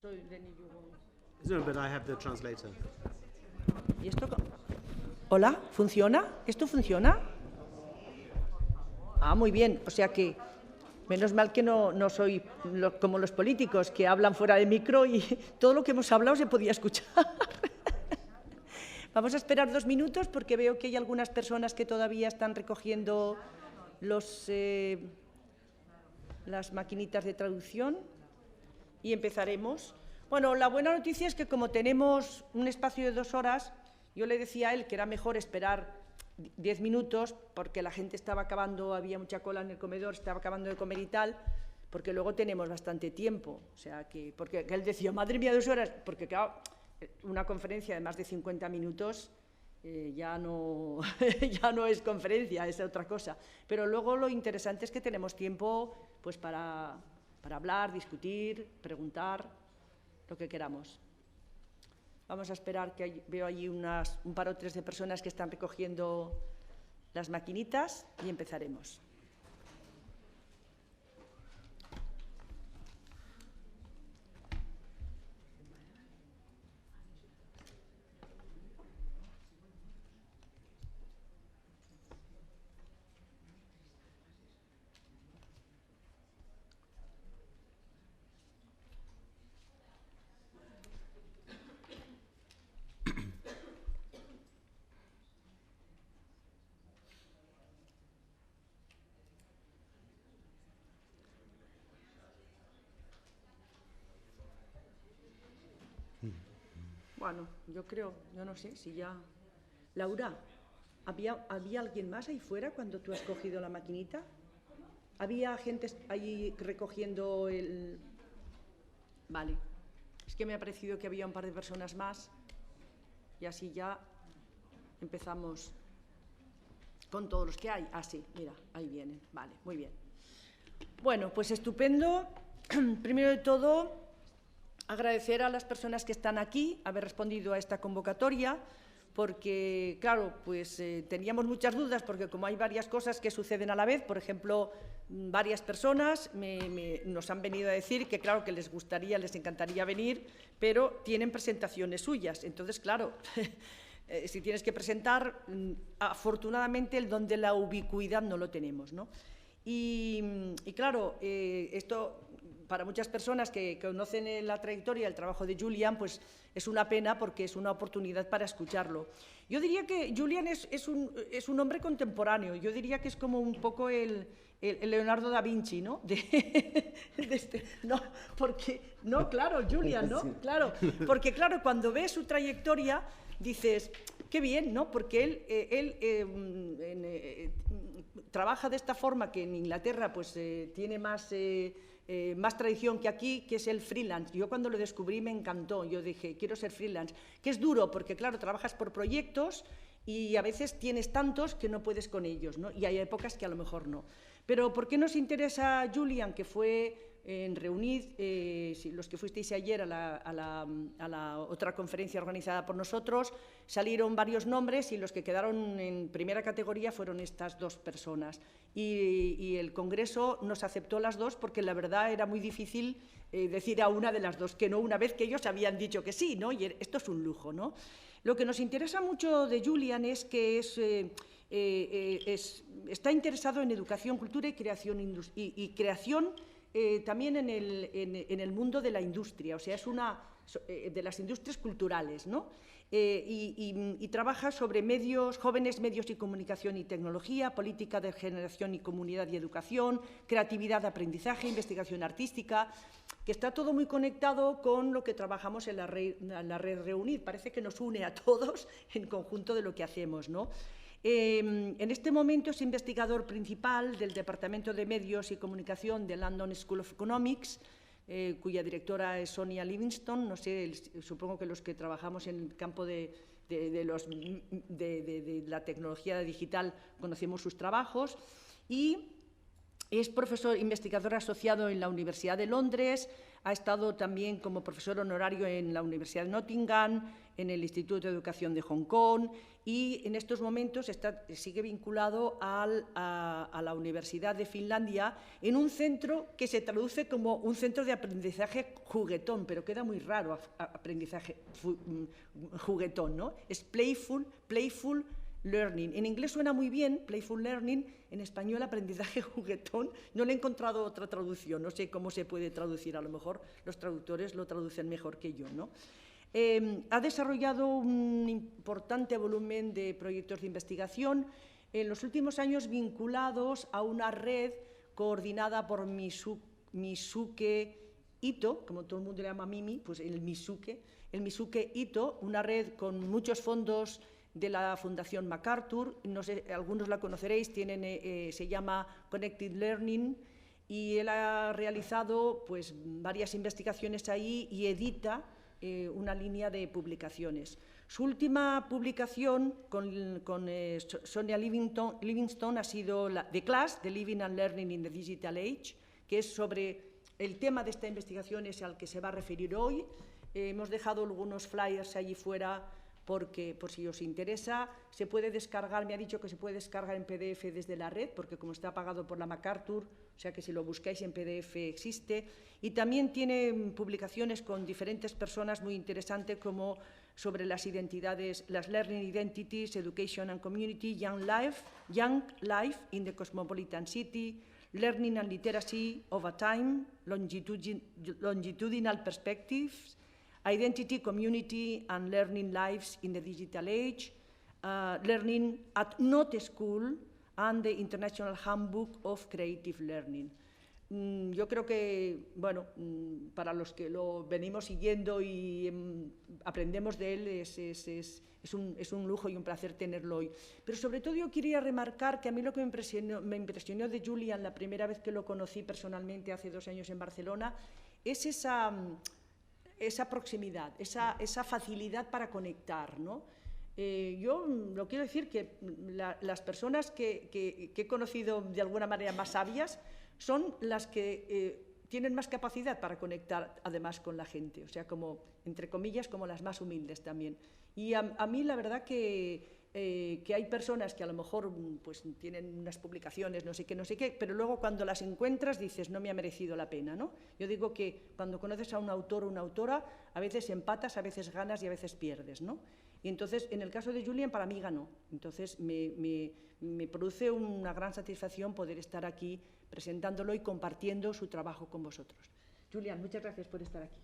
No, but I have the translator. ¿Y esto? ¿Hola? ¿Funciona? ¿Esto funciona? Ah, muy bien. O sea que, menos mal que no soy como los políticos que hablan fuera de micro y todo lo que hemos hablado se podía escuchar. Vamos a esperar 2 minutos porque veo que hay algunas personas que todavía están recogiendo las maquinitas de traducción y empezaremos. Bueno, la buena noticia es que como tenemos un espacio de 2 horas, yo le decía a él que era mejor esperar 10 minutos porque la gente estaba acabando, había mucha cola en el comedor, estaba acabando de comer y tal, porque luego tenemos bastante tiempo. O sea, porque él decía, madre mía, 2 horas, porque claro, una conferencia de más de 50 minutos ya no es conferencia, es otra cosa. Pero luego lo interesante es que tenemos tiempo pues, para hablar, discutir, preguntar, lo que queramos. Vamos a esperar, que veo allí un par o 3 de personas que están recogiendo las maquinitas y empezaremos. Bueno, yo no sé si ya... Laura, ¿había alguien más ahí fuera cuando tú has cogido la maquinita? ¿Había gente ahí recogiendo el...? Vale. Es que me ha parecido que había un par de personas más y así ya empezamos con todos los que hay. Ah, sí, mira, ahí vienen. Vale, muy bien. Bueno, pues estupendo. Primero de todo, agradecer a las personas que están aquí haber respondido a esta convocatoria, porque, claro, pues teníamos muchas dudas, porque como hay varias cosas que suceden a la vez, por ejemplo, varias personas nos han venido a decir que, claro, que les encantaría venir, pero tienen presentaciones suyas. Entonces, claro, si tienes que presentar, afortunadamente el don de la ubicuidad no lo tenemos, ¿no? Y claro, esto... Para muchas personas que conocen la trayectoria, el trabajo de Julián, pues es una pena porque es una oportunidad para escucharlo. Yo diría que Julián es un hombre contemporáneo, yo diría que es como un poco el Leonardo da Vinci, ¿no? Claro, Julián, ¿no? Sí. Claro, porque claro, cuando ves su trayectoria dices, qué bien, ¿no? Porque él trabaja de esta forma que en Inglaterra pues tiene más tradición que aquí, que es el freelance. Yo cuando lo descubrí me encantó, yo dije, quiero ser freelance, que es duro porque, claro, trabajas por proyectos y a veces tienes tantos que no puedes con ellos, ¿no? Y hay épocas que a lo mejor no. Pero ¿por qué nos interesa Julián, que fue en Reunid, los que fuisteis ayer a la otra conferencia organizada por nosotros, salieron varios nombres y los que quedaron en primera categoría fueron estas 2 personas. Y el Congreso nos aceptó las 2 porque la verdad era muy difícil decir a una de las 2 que no, una vez que ellos habían dicho que sí, ¿no? Y esto es un lujo, ¿no? Lo que nos interesa mucho de Julián es que está interesado en educación, cultura y creación, también en el mundo de la industria, o sea, es una de las industrias culturales, ¿no? Y trabaja sobre jóvenes, medios y comunicación y tecnología, política de generación y comunidad y educación, creatividad, aprendizaje, investigación artística, que está todo muy conectado con lo que trabajamos en la red Reunid. Parece que nos une a todos en conjunto de lo que hacemos, ¿no? En este momento es investigador principal del Departamento de Medios y Comunicación de London School of Economics, cuya directora es Sonia Livingston. No sé, supongo que los que trabajamos en el campo de la tecnología digital conocemos sus trabajos. Y es profesor investigador asociado en la Universidad de Londres, ha estado también como profesor honorario en la Universidad de Nottingham, en el Instituto de Educación de Hong Kong y en estos momentos sigue vinculado a la Universidad de Finlandia en un centro que se traduce como un centro de aprendizaje juguetón, pero queda muy raro aprendizaje juguetón, ¿no? Es playful learning. En inglés suena muy bien, playful learning, en español aprendizaje juguetón. No le he encontrado otra traducción, no sé cómo se puede traducir, a lo mejor los traductores lo traducen mejor que yo, ¿no? Ha desarrollado un importante volumen de proyectos de investigación, en los últimos años vinculados a una red coordinada por Misuke Ito, como todo el mundo le llama Mimi, pues el Misuke Ito, una red con muchos fondos de la Fundación MacArthur, no sé, algunos la conoceréis, se llama Connected Learning, y él ha realizado pues, varias investigaciones ahí y edita una línea de publicaciones. Su última publicación con Sonia Livingstone ha sido The Class, The Living and Learning in the Digital Age, que es sobre el tema de esta investigación, es al que se va a referir hoy. Hemos dejado algunos flyers allí fuera porque, por si os interesa, se puede descargar, me ha dicho que se puede descargar en PDF desde la red, porque como está pagado por la MacArthur, o sea que si lo buscáis en PDF existe, y también tiene publicaciones con diferentes personas muy interesantes, como sobre las identidades, las Learning Identities, Education and Community, Young Life in the Cosmopolitan City, Learning and Literacy over Time, Longitudinal Perspectives, Identity, Community and Learning Lives in the Digital Age, Learning at Not School, and the International Handbook of Creative Learning. Yo creo que, bueno, para los que lo venimos siguiendo y aprendemos de él, es un lujo y un placer tenerlo hoy. Pero sobre todo yo quería remarcar que a mí lo que me impresionó de Julián la primera vez que lo conocí personalmente hace 2 años en Barcelona es esa proximidad, esa facilidad para conectar, ¿no? Yo lo quiero decir que las personas que he conocido de alguna manera más sabias son las que tienen más capacidad para conectar además con la gente, o sea, como, entre comillas, como las más humildes también. Y a mí la verdad que hay personas que a lo mejor pues, tienen unas publicaciones, no sé qué, pero luego cuando las encuentras dices, no me ha merecido la pena, ¿no? Yo digo que cuando conoces a un autor o una autora, a veces empatas, a veces ganas y a veces pierdes, ¿no? Y entonces, en el caso de Julián, para mí ganó. Entonces, me produce una gran satisfacción poder estar aquí presentándolo y compartiendo su trabajo con vosotros. Julián, muchas gracias por estar aquí.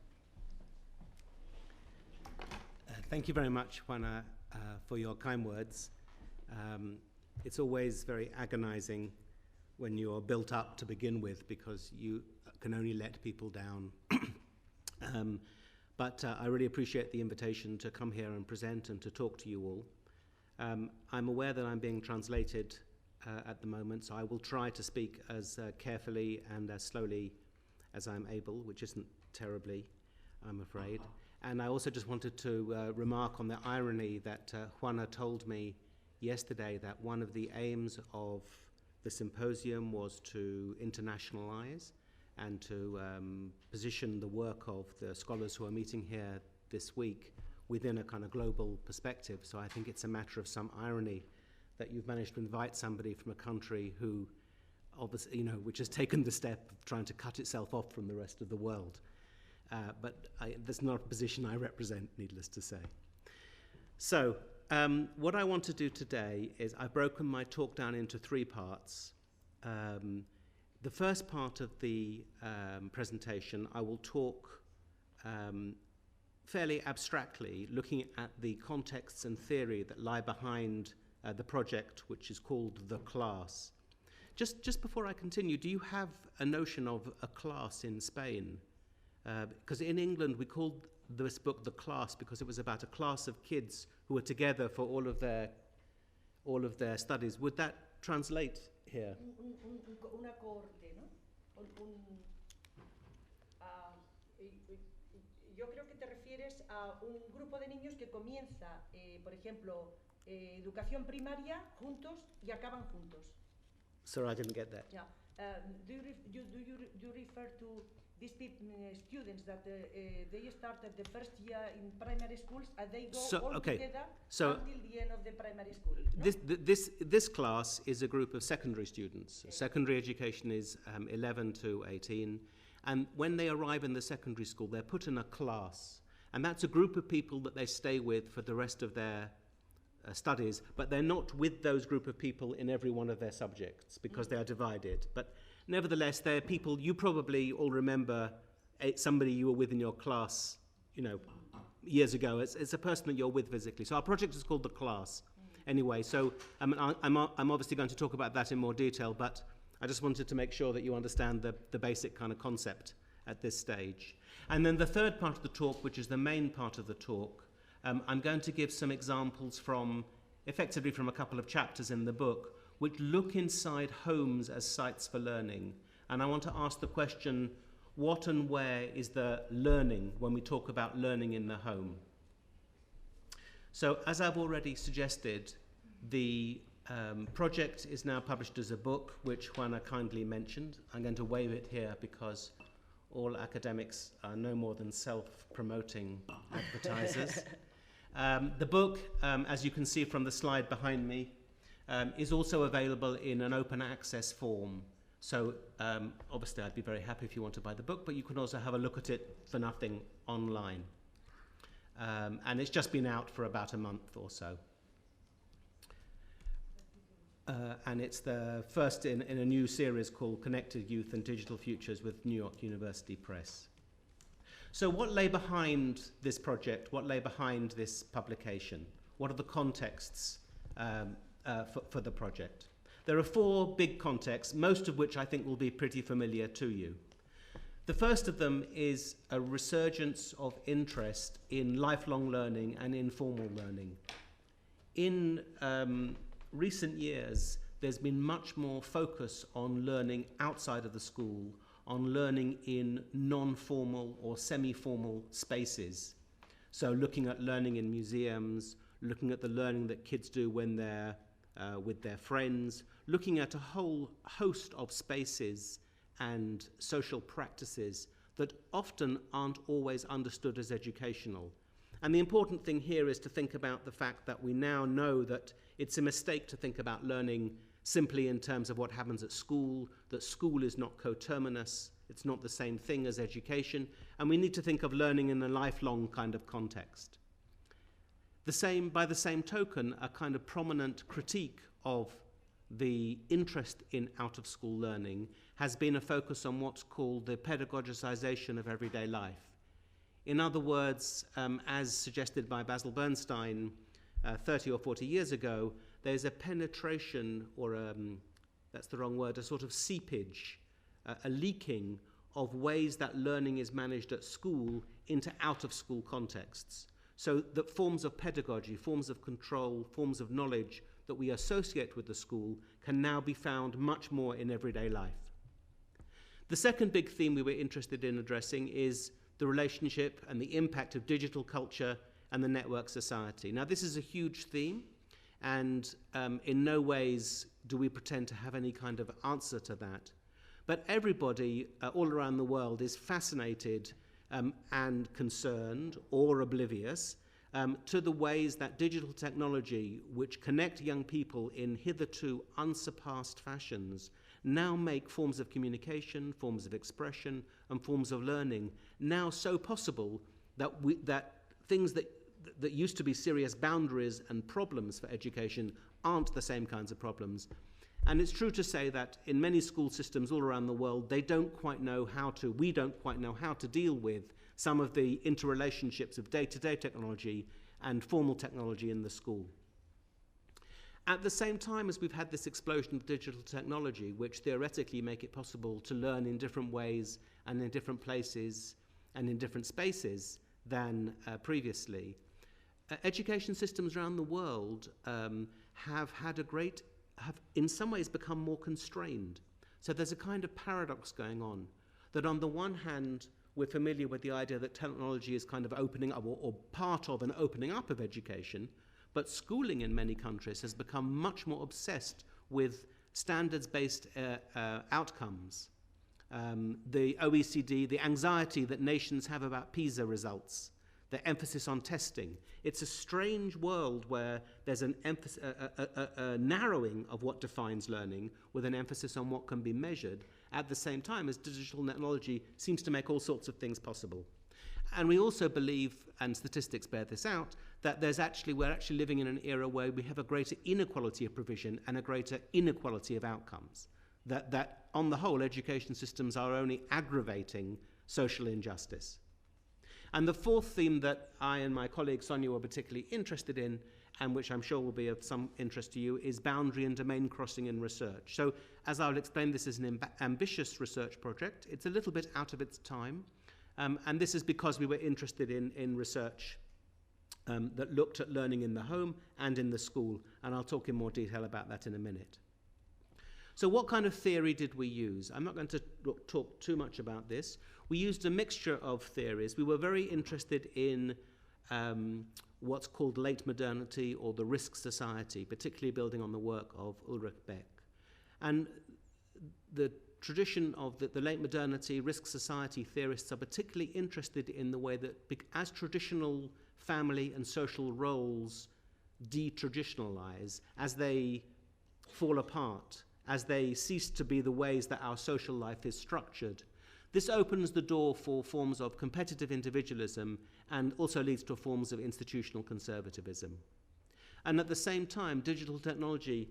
Thank you very much, Juana, for your kind words. It's always very agonizing when you're built up to begin with because you can only let people down. But I really appreciate the invitation to come here and present and to talk to you all. I'm aware that I'm being translated at the moment, so I will try to speak as carefully and as slowly as I'm able, which isn't terribly, I'm afraid. And I also just wanted to remark on the irony that Juana told me yesterday that one of the aims of the symposium was to internationalize and to position the work of the scholars who are meeting here this week within a kind of global perspective. So I think it's a matter of some irony that you've managed to invite somebody from a country who, obviously, which has taken the step of trying to cut itself off from the rest of the world. But that's not a position I represent, needless to say. So what I want to do today is I've broken my talk down into 3 parts. The first part of the presentation, I will talk fairly abstractly, looking at the contexts and theory that lie behind the project, which is called The Class. Just before I continue, do you have a notion of a class in Spain? Because in England, we called this book The Class because it was about a class of kids who were together for all of their studies. Would that translate here? Una cohorte, ¿no? Yo creo que te refieres a un grupo de niños que comienza, por ejemplo, educación primaria juntos y acaban juntos. Sorry, I didn't get that. Yeah. Do you refer to these students that they started the first year in primary schools, and they go all together until the end of the primary school. No? This class is a group of secondary students. Okay. Secondary education is 11 to 18, and when they arrive in the secondary school, they're put in a class, and that's a group of people that they stay with for the rest of their studies, but they're not with those group of people in every one of their subjects because they are divided. But nevertheless, they're people you probably all remember, somebody you were with in your class, years ago. It's a person that you're with physically. So our project is called The Class. Anyway, so I'm obviously going to talk about that in more detail, but I just wanted to make sure that you understand the basic kind of concept at this stage. And then the third part of the talk, which is the main part of the talk, I'm going to give some examples effectively from a couple of chapters in the book, which look inside homes as sites for learning. And I want to ask the question, what and where is the learning when we talk about learning in the home? So, as I've already suggested, the project is now published as a book, which Juana kindly mentioned. I'm going to wave it here because all academics are no more than self-promoting advertisers. The book, as you can see from the slide behind me, is also available in an open access form. So obviously I'd be very happy if you want to buy the book, but you can also have a look at it for nothing online. And it's just been out for about a month or so. And it's the first in a new series called Connected Youth and Digital Futures with New York University Press. So what lay behind this project? What lay behind this publication? What are the contexts for the project? There are four big contexts, most of which I think will be pretty familiar to you. The first of them is a resurgence of interest in lifelong learning and informal learning. In recent years, there's been much more focus on learning outside of the school, on learning in non-formal or semi-formal spaces. So looking at learning in museums, looking at the learning that kids do when they're with their friends, looking at a whole host of spaces and social practices that often aren't always understood as educational. And the important thing here is to think about the fact that we now know that it's a mistake to think about learning simply in terms of what happens at school, that school is not coterminous, it's not the same thing as education, and we need to think of learning in a lifelong kind of context. By the same token, a kind of prominent critique of the interest in out-of-school learning has been a focus on what's called the pedagogicization of everyday life. In other words, as suggested by Basil Bernstein 30 or 40 years ago, there's a penetration, or that's the wrong word, a sort of seepage, a leaking of ways that learning is managed at school into out-of-school contexts. So that forms of pedagogy, forms of control, forms of knowledge that we associate with the school can now be found much more in everyday life. The second big theme we were interested in addressing is the relationship and the impact of digital culture and the network society. Now, this is a huge theme, and in no ways do we pretend to have any kind of answer to that. But everybody all around the world is fascinated and concerned or oblivious to the ways that digital technology, which connect young people in hitherto unsurpassed fashions, now make forms of communication, forms of expression, and forms of learning now so possible that things that used to be serious boundaries and problems for education aren't the same kinds of problems. And it's true to say that in many school systems all around the world, we don't quite know how to deal with some of the interrelationships of day-to-day technology and formal technology in the school. At the same time as we've had this explosion of digital technology, which theoretically make it possible to learn in different ways and in different places and in different spaces than previously, education systems around the world have in some ways become more constrained. So there's a kind of paradox going on, that on the one hand, we're familiar with the idea that technology is kind of opening up or part of an opening up of education, but schooling in many countries has become much more obsessed with standards-based outcomes the OECD, the anxiety that nations have about PISA results, the emphasis on testing. It's a strange world where there's a narrowing of what defines learning with an emphasis on what can be measured at the same time as digital technology seems to make all sorts of things possible. And we also believe, and statistics bear this out, that we're actually living in an era where we have a greater inequality of provision and a greater inequality of outcomes. That on the whole, education systems are only aggravating social injustice. And the fourth theme that I and my colleague Sonia were particularly interested in, and which I'm sure will be of some interest to you, is boundary and domain crossing in research. So, as I'll explain, this is an ambitious research project. It's a little bit out of its time, and this is because we were interested in research that looked at learning in the home and in the school, and I'll talk in more detail about that in a minute. So what kind of theory did we use? I'm not going to talk too much about this. We used a mixture of theories. We were very interested in what's called late modernity or the risk society, particularly building on the work of Ulrich Beck. And the tradition of the late modernity risk society theorists are particularly interested in the way that as traditional family and social roles detraditionalize, as they fall apart, as they cease to be the ways that our social life is structured, this opens the door for forms of competitive individualism and also leads to forms of institutional conservatism. And at the same time, digital technology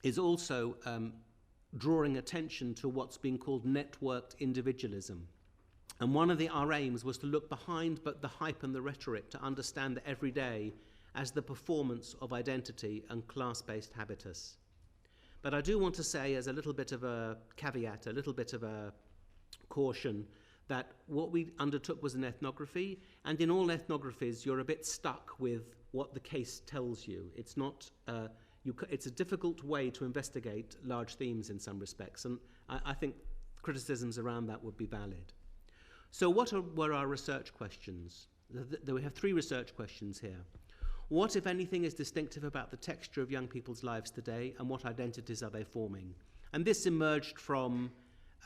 is also drawing attention to what's being called networked individualism. And one of our aims was to look behind but the hype and the rhetoric to understand the everyday as the performance of identity and class-based habitus. But I do want to say, as a little bit of a caveat, a little bit of a caution, that what we undertook was an ethnography, and in all ethnographies you're a bit stuck with what the case tells you. It's not, it's a difficult way to investigate large themes in some respects, and I think criticisms around that would be valid. So what were our research questions? We have 3 research questions here. What, if anything, is distinctive about the texture of young people's lives today, and what identities are they forming? And this emerged from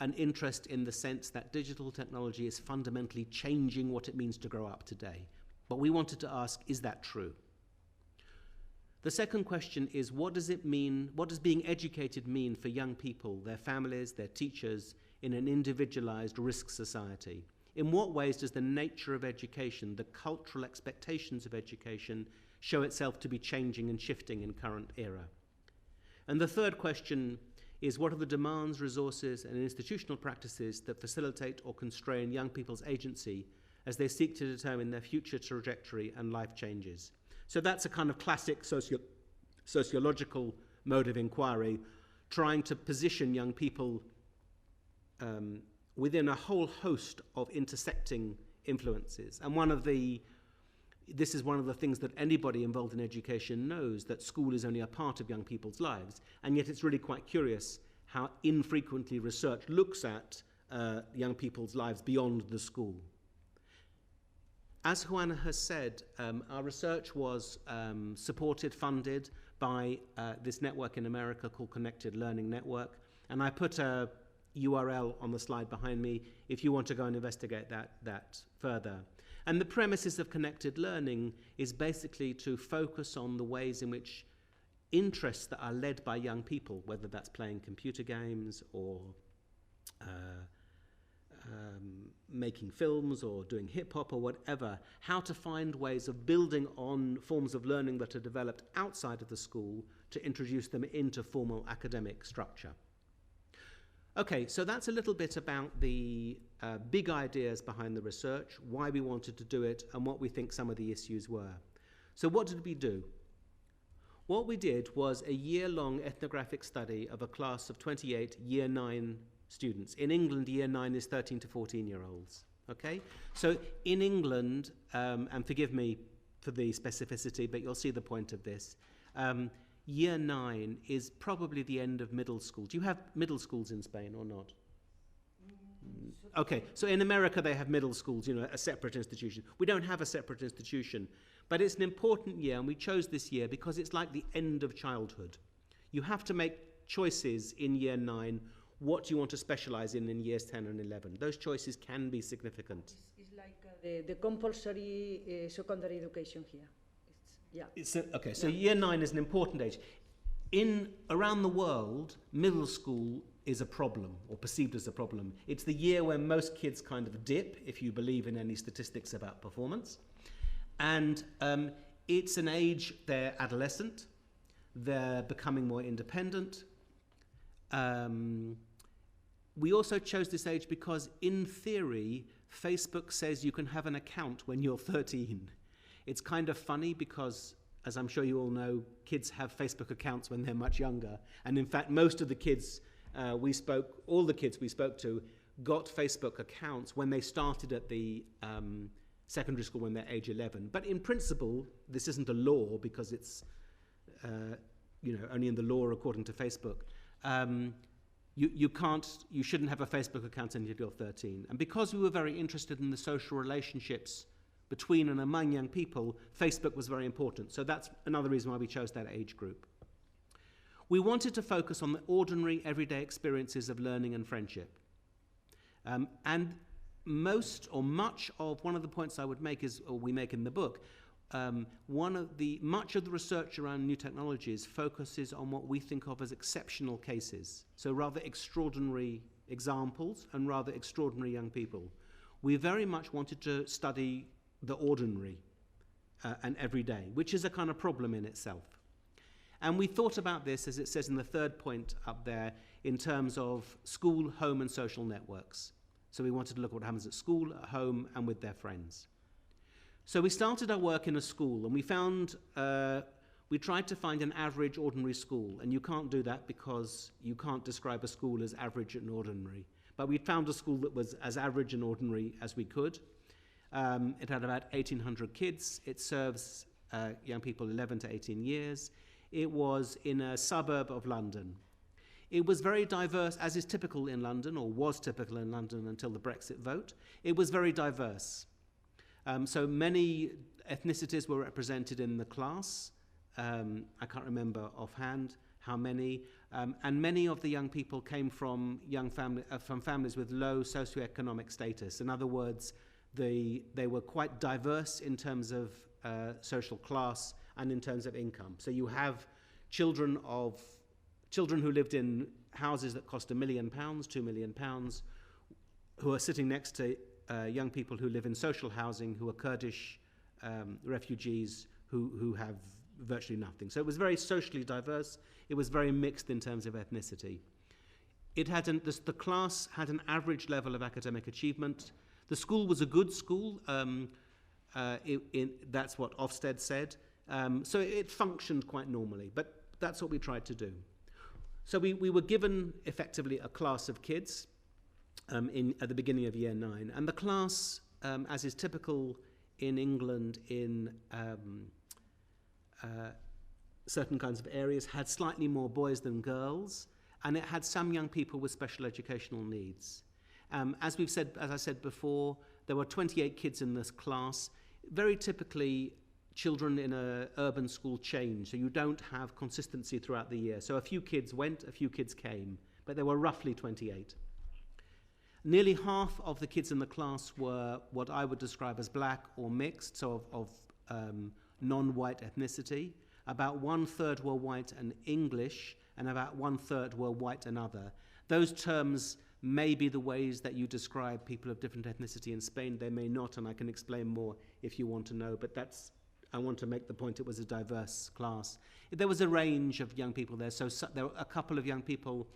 an interest in the sense that digital technology is fundamentally changing what it means to grow up today. But we wanted to ask, is that true? The second question is, what does it mean, what does being educated mean for young people, their families, their teachers, in an individualized risk society? In what ways does the nature of education, the cultural expectations of education, show itself to be changing and shifting in current era? And the third question is, what are the demands, resources, and institutional practices that facilitate or constrain young people's agency as they seek to determine their future trajectory and life changes? So that's a kind of classic sociological mode of inquiry, trying to position young people within a whole host of intersecting influences. And this is one of the things that anybody involved in education knows, that school is only a part of young people's lives, and yet it's really quite curious how infrequently research looks at young people's lives beyond the school. As Juana has said, our research was supported, funded by this network in America called Connected Learning Network, and I put a URL on the slide behind me if you want to go and investigate that further. And the premises of connected learning is basically to focus on the ways in which interests that are led by young people, whether that's playing computer games or making films or doing hip-hop or whatever, how to find ways of building on forms of learning that are developed outside of the school to introduce them into formal academic structure. Okay, so that's a little bit about the big ideas behind the research, why we wanted to do it, and what we think some of the issues were. So what did we do? What we did was a year-long ethnographic study of a class of 28 Year 9 students. In England, Year 9 is 13 to 14-year-olds, okay? So in England, and forgive me for the specificity, but you'll see the point of this, Year 9 is probably the end of middle school. Do you have middle schools in Spain or not? Okay, so in America they have middle schools, you know, a separate institution. We don't have a separate institution, but it's an important year, and we chose this year because it's like the end of childhood. You have to make choices in year 9, what do you want to specialize in years 10 and 11. Those choices can be significant. It's like the compulsory secondary education here. Okay, so year 9 is an important age. Around the world, middle school is a problem, or perceived as a problem. It's the year where most kids kind of dip, if you believe in any statistics about performance. And it's an age, they're adolescent, they're becoming more independent. We also chose this age because, in theory, Facebook says you can have an account when you're 13. It's kind of funny because, as I'm sure you all know, kids have Facebook accounts when they're much younger. And in fact, most of the kids all the kids we spoke to got Facebook accounts when they started at the secondary school when they're age 11. But in principle, this isn't a law because it's only in the law according to Facebook. You shouldn't have a Facebook account until you're 13. And because we were very interested in the social relationships between and among young people, Facebook was very important. So that's another reason why we chose that age group. We wanted to focus on the ordinary, everyday experiences of learning and friendship. And much of the points I would make we make in the book, much of the research around new technologies focuses on what we think of as exceptional cases. So rather extraordinary examples and rather extraordinary young people. We very much wanted to study the ordinary and everyday, which is a kind of problem in itself. And we thought about this, as it says in the third point up there, in terms of school, home, and social networks. So we wanted to look at what happens at school, at home, and with their friends. So we started our work in a school, and we tried to find an average, ordinary school. And you can't do that because you can't describe a school as average and ordinary. But we found a school that was as average and ordinary as we could. It had about 1,800 kids. It serves young people 11 to 18 years. It was in a suburb of London. It was very diverse, as is typical in London, or was typical in London until the Brexit vote. It was very diverse. So many ethnicities were represented in the class. I can't remember offhand how many. And many of the young people came from families with low socioeconomic status. In other words, they were quite diverse in terms of social class and in terms of income. So you have children who lived in houses that cost £1 million, £2 million, who are sitting next to young people who live in social housing, who are Kurdish refugees who have virtually nothing. So it was very socially diverse. It was very mixed in terms of ethnicity. The class had an average level of academic achievement. The school was a good school. That's what Ofsted said. So it functioned quite normally, but that's what we tried to do. So we were given, effectively, a class of kids at the beginning of year 9. And the class, as is typical in England in certain kinds of areas, had slightly more boys than girls, and it had some young people with special educational needs. As I said before, there were 28 kids in this class. Very typically, children in an urban school change, so you don't have consistency throughout the year. So a few kids went, a few kids came, but there were roughly 28. Nearly half of the kids in the class were what I would describe as black or mixed, so of non-white ethnicity. About 1/3 were white and English, and about 1/3 were white and other. Those terms may be the ways that you describe people of different ethnicity in Spain. They may not, and I can explain more if you want to know, but I want to make the point it was a diverse class. There was a range of young people there, so there were a couple of young people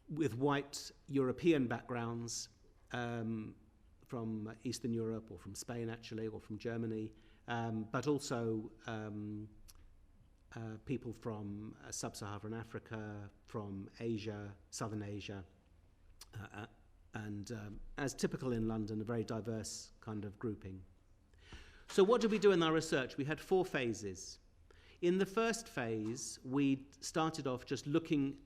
with white European backgrounds from Eastern Europe, or from Spain actually, or from Germany, but also people from sub-Saharan Africa, from Asia, Southern Asia, and as typical in London, a very diverse kind of grouping. So what did we do in our research? We had 4 phases. In the first phase, we started off just looking,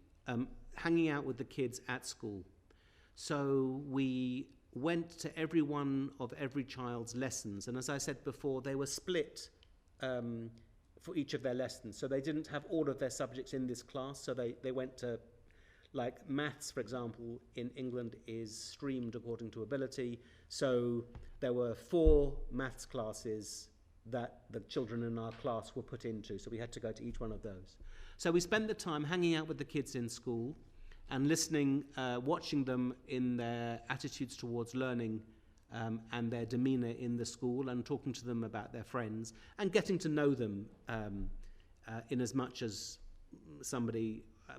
hanging out with the kids at school. So we went to every one of every child's lessons, and as I said before, they were split for each of their lessons. So they didn't have all of their subjects in this class, so they went to, like maths, for example, in England is streamed according to ability. So there were 4 maths classes that the children in our class were put into, so we had to go to each one of those. So we spent the time hanging out with the kids in school and listening, watching them in their attitudes towards learning and their demeanour in the school, and talking to them about their friends and getting to know them in as much as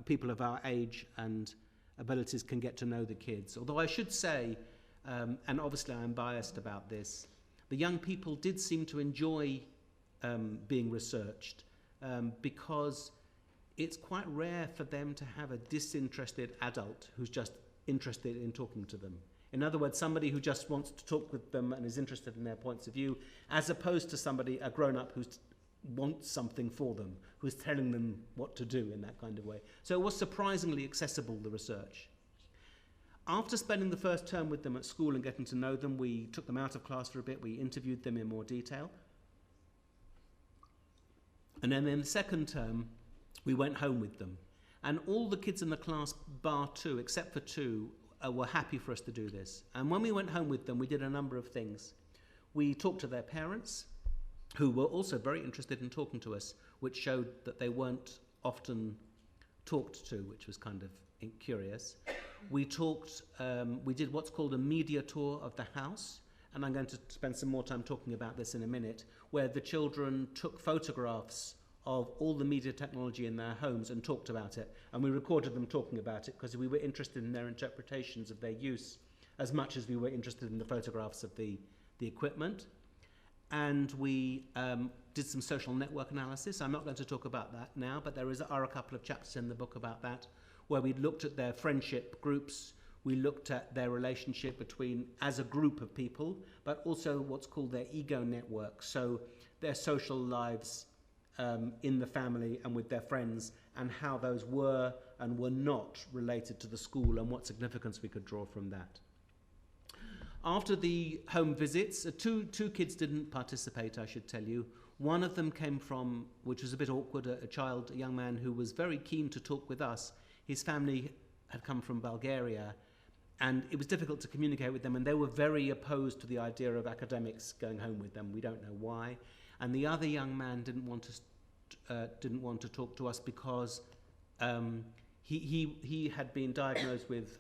people of our age and abilities can get to know the kids. Although I should say, and obviously I'm biased about this, the young people did seem to enjoy being researched because it's quite rare for them to have a disinterested adult who's just interested in talking to them. In other words, somebody who just wants to talk with them and is interested in their points of view, as opposed to somebody, a grown-up, who wants something for them, who's telling them what to do in that kind of way. So it was surprisingly accessible, the research. After spending the first term with them at school and getting to know them, we took them out of class for a bit, we interviewed them in more detail. And then in the second term, we went home with them. And all the kids in the class, bar 2, except for 2, were happy for us to do this. And when we went home with them, we did a number of things. We talked to their parents, who were also very interested in talking to us, which showed that they weren't often talked to, which was kind of curious. We did what's called a media tour of the house, and I'm going to spend some more time talking about this in a minute, where the children took photographs of all the media technology in their homes and talked about it. And we recorded them talking about it because we were interested in their interpretations of their use as much as we were interested in the photographs of the equipment. And we did some social network analysis. I'm not going to talk about that now, but there are a couple of chapters in the book about that, where we looked at their friendship groups, we looked at their relationship between, as a group of people, but also what's called their ego network, so their social lives in the family and with their friends, and how those were and were not related to the school, and what significance we could draw from that. After the home visits, two kids didn't participate, I should tell you. One of them came from, which was a bit awkward, a young man who was very keen to talk with us. His family had come from Bulgaria, and it was difficult to communicate with them, and they were very opposed to the idea of academics going home with them. We don't know why. And the other young man didn't want to talk to us because he had been diagnosed with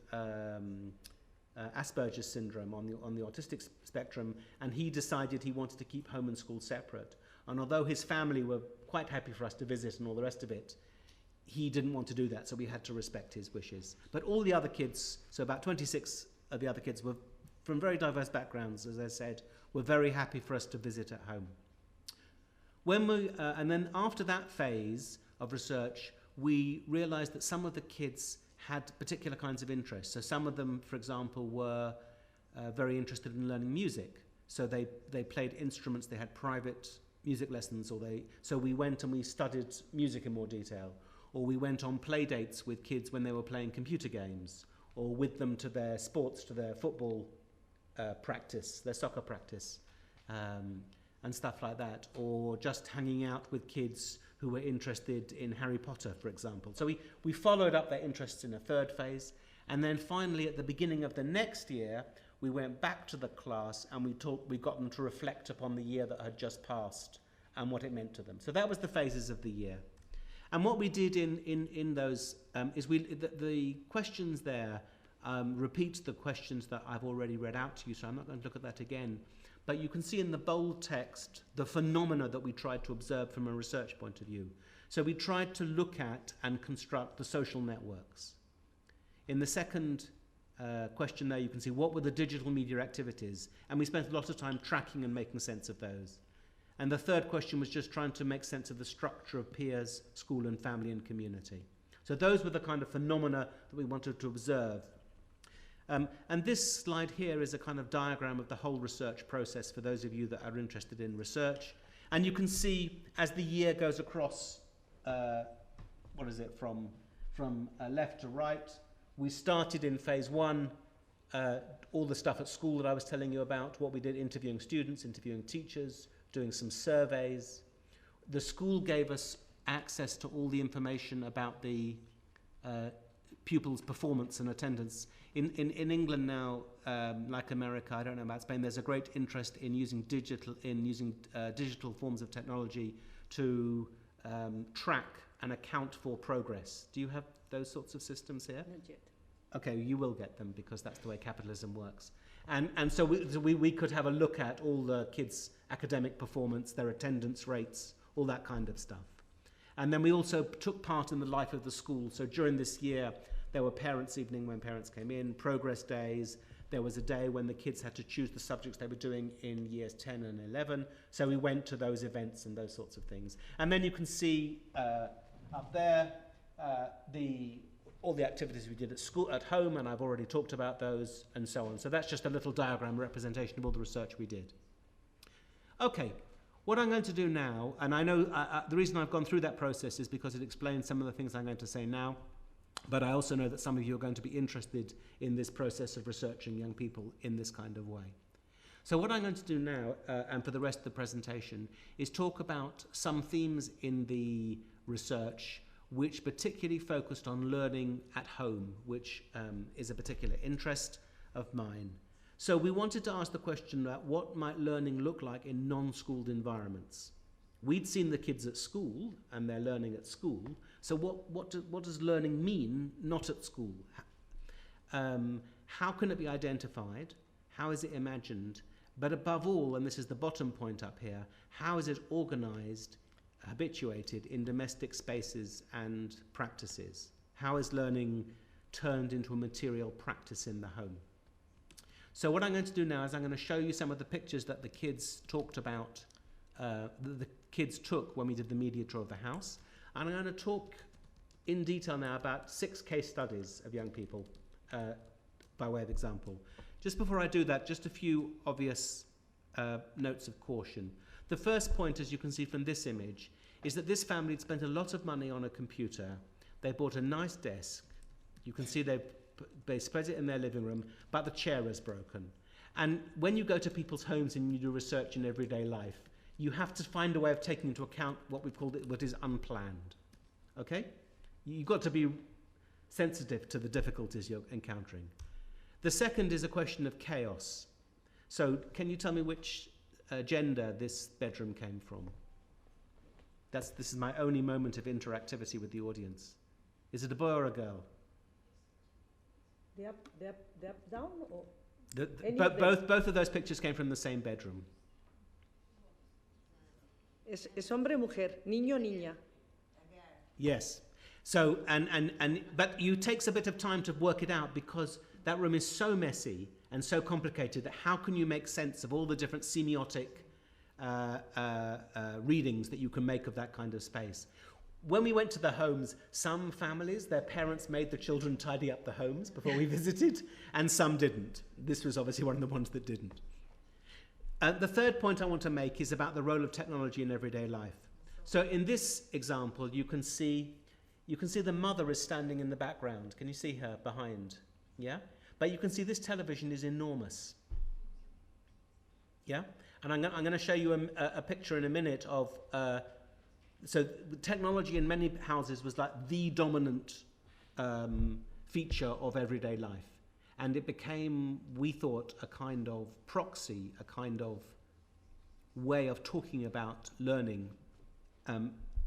Asperger's syndrome on the autistic spectrum, and he decided he wanted to keep home and school separate. And although his family were quite happy for us to visit and all the rest of it, he didn't want to do that, so we had to respect his wishes. But all the other kids, so about 26 of the other kids, were from very diverse backgrounds, as I said, were very happy for us to visit at home. And then after that phase of research, we realized that some of the kids had particular kinds of interests. So some of them, for example, were very interested in learning music. So they played instruments, they had private music lessons, so we went and we studied music in more detail. Or we went on play dates with kids when they were playing computer games, or with them to their sports, to their football practice, their soccer practice, and stuff like that, or just hanging out with kids who were interested in Harry Potter, for example. So we followed up their interests in a third phase, and then finally at the beginning of the next year, we went back to the class and we got them to reflect upon the year that had just passed and what it meant to them. So that was the phases of the year. And what we did in those is the questions there repeat the questions that I've already read out to you, so I'm not going to look at that again. But you can see in the bold text the phenomena that we tried to observe from a research point of view. So we tried to look at and construct the social networks. In the second question there, you can see what were the digital media activities, and we spent a lot of time tracking and making sense of those. And the third question was just trying to make sense of the structure of peers, school and family and community. So those were the kind of phenomena that we wanted to observe. And this slide here is a kind of diagram of the whole research process for those of you that are interested in research. And you can see as the year goes across, from left to right, we started in phase 1, all the stuff at school that I was telling you about, what we did, interviewing students, interviewing teachers, doing some surveys. the school gave us access to all the information about the pupils' performance and attendance. In England now, like America, I don't know about Spain, there's a great interest in using digital forms of technology to track and account for progress. Do you have those sorts of systems here? Not yet. Okay, you will get them because that's the way capitalism works. And so we could have a look at all the kids' academic performance, their attendance rates, all that kind of stuff. And then we also took part in the life of the school. So during this year, there were parents' evening when parents came in, progress days. There was a day when the kids had to choose the subjects they were doing in years 10 and 11. So we went to those events and those sorts of things. And then you can see up there all the activities we did at school, at home, and I've already talked about those, and so on. So that's just a little diagram representation of all the research we did. Okay, what I'm going to do now, and I know the reason I've gone through that process is because it explains some of the things I'm going to say now, but I also know that some of you are going to be interested in this process of researching young people in this kind of way. So what I'm going to do now, and for the rest of the presentation, is talk about some themes in the research which particularly focused on learning at home, which is a particular interest of mine. So we wanted to ask the question about what might learning look like in non-schooled environments. We'd seen the kids at school, and they're learning at school, so what does learning mean not at school? How can it be identified? How is it imagined? But above all, and this is the bottom point up here, how is it organized, habituated in domestic spaces and practices? How is learning turned into a material practice in the home? So what I'm going to do now is I'm going to show you some of the pictures that the kids talked about, the kids took when we did the media tour of the house. And I'm going to talk in detail now about 6 case studies of young people by way of example. Just before I do that, just a few obvious notes of caution. The first point, as you can see from this image, is that this family had spent a lot of money on a computer. They bought a nice desk. You can see they spread it in their living room, but the chair is broken. And when you go to people's homes and you do research in everyday life, you have to find a way of taking into account what we've called what is unplanned. Okay? You've got to be sensitive to the difficulties you're encountering. The second is a question of chaos. So can you tell me which gender this bedroom came from? This is my only moment of interactivity with the audience. Is it a boy or a girl? The up, down, or both of those pictures came from the same bedroom. Es hombre, mujer, niño, niña. Yes. So but it takes a bit of time to work it out because that room is so messy and so complicated that how can you make sense of all the different semiotic readings that you can make of that kind of space? When we went to the homes, some families, their parents made the children tidy up the homes before we visited, and some didn't. This was obviously one of the ones that didn't. The third point I want to make is about the role of technology in everyday life. So in this example, you can see the mother is standing in the background. Can you see her behind? Yeah? But you can see this television is enormous. Yeah? And I'm going to show you a picture in a minute of... so technology in many houses was like the dominant feature of everyday life. And it became, we thought, a kind of proxy, a kind of way of talking about learning,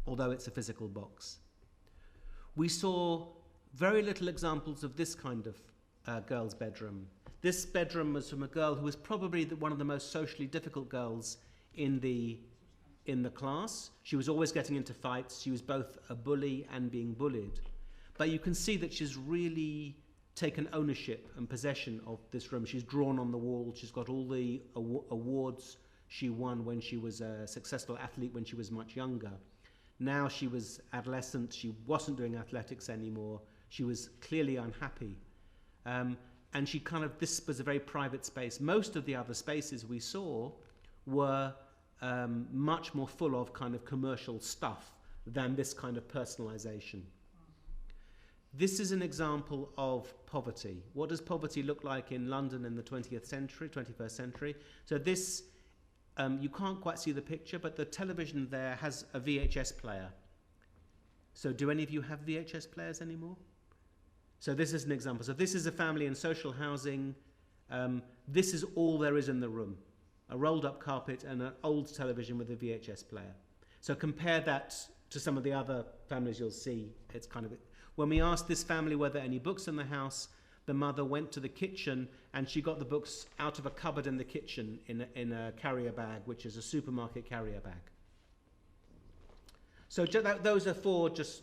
although it's a physical box. We saw very little examples of this kind of girl's bedroom. This bedroom was from a girl who was probably one of the most socially difficult girls in the class. She was always getting into fights. She was both a bully and being bullied. But you can see that she's really taken ownership and possession of this room. She's drawn on the wall. She's got all the awards she won when she was a successful athlete when she was much younger. Now she was adolescent. She wasn't doing athletics anymore. She was clearly unhappy. And this was a very private space. Most of the other spaces we saw were much more full of kind of commercial stuff than this kind of personalization. This is an example of poverty. What does poverty look like in London in the 21st century? So this you can't quite see the picture, but the television there has a VHS player. So do any of you have VHS players anymore? So this is an example. So this is a family in social housing. This is all there is in the room. A rolled up carpet and an old television with a VHS player. So compare that to some of the other families you'll see. It's kind of, when we asked this family were there any books in the house, the mother went to the kitchen and she got the books out of a cupboard in the kitchen in a carrier bag, which is a supermarket carrier bag. So those are 4 just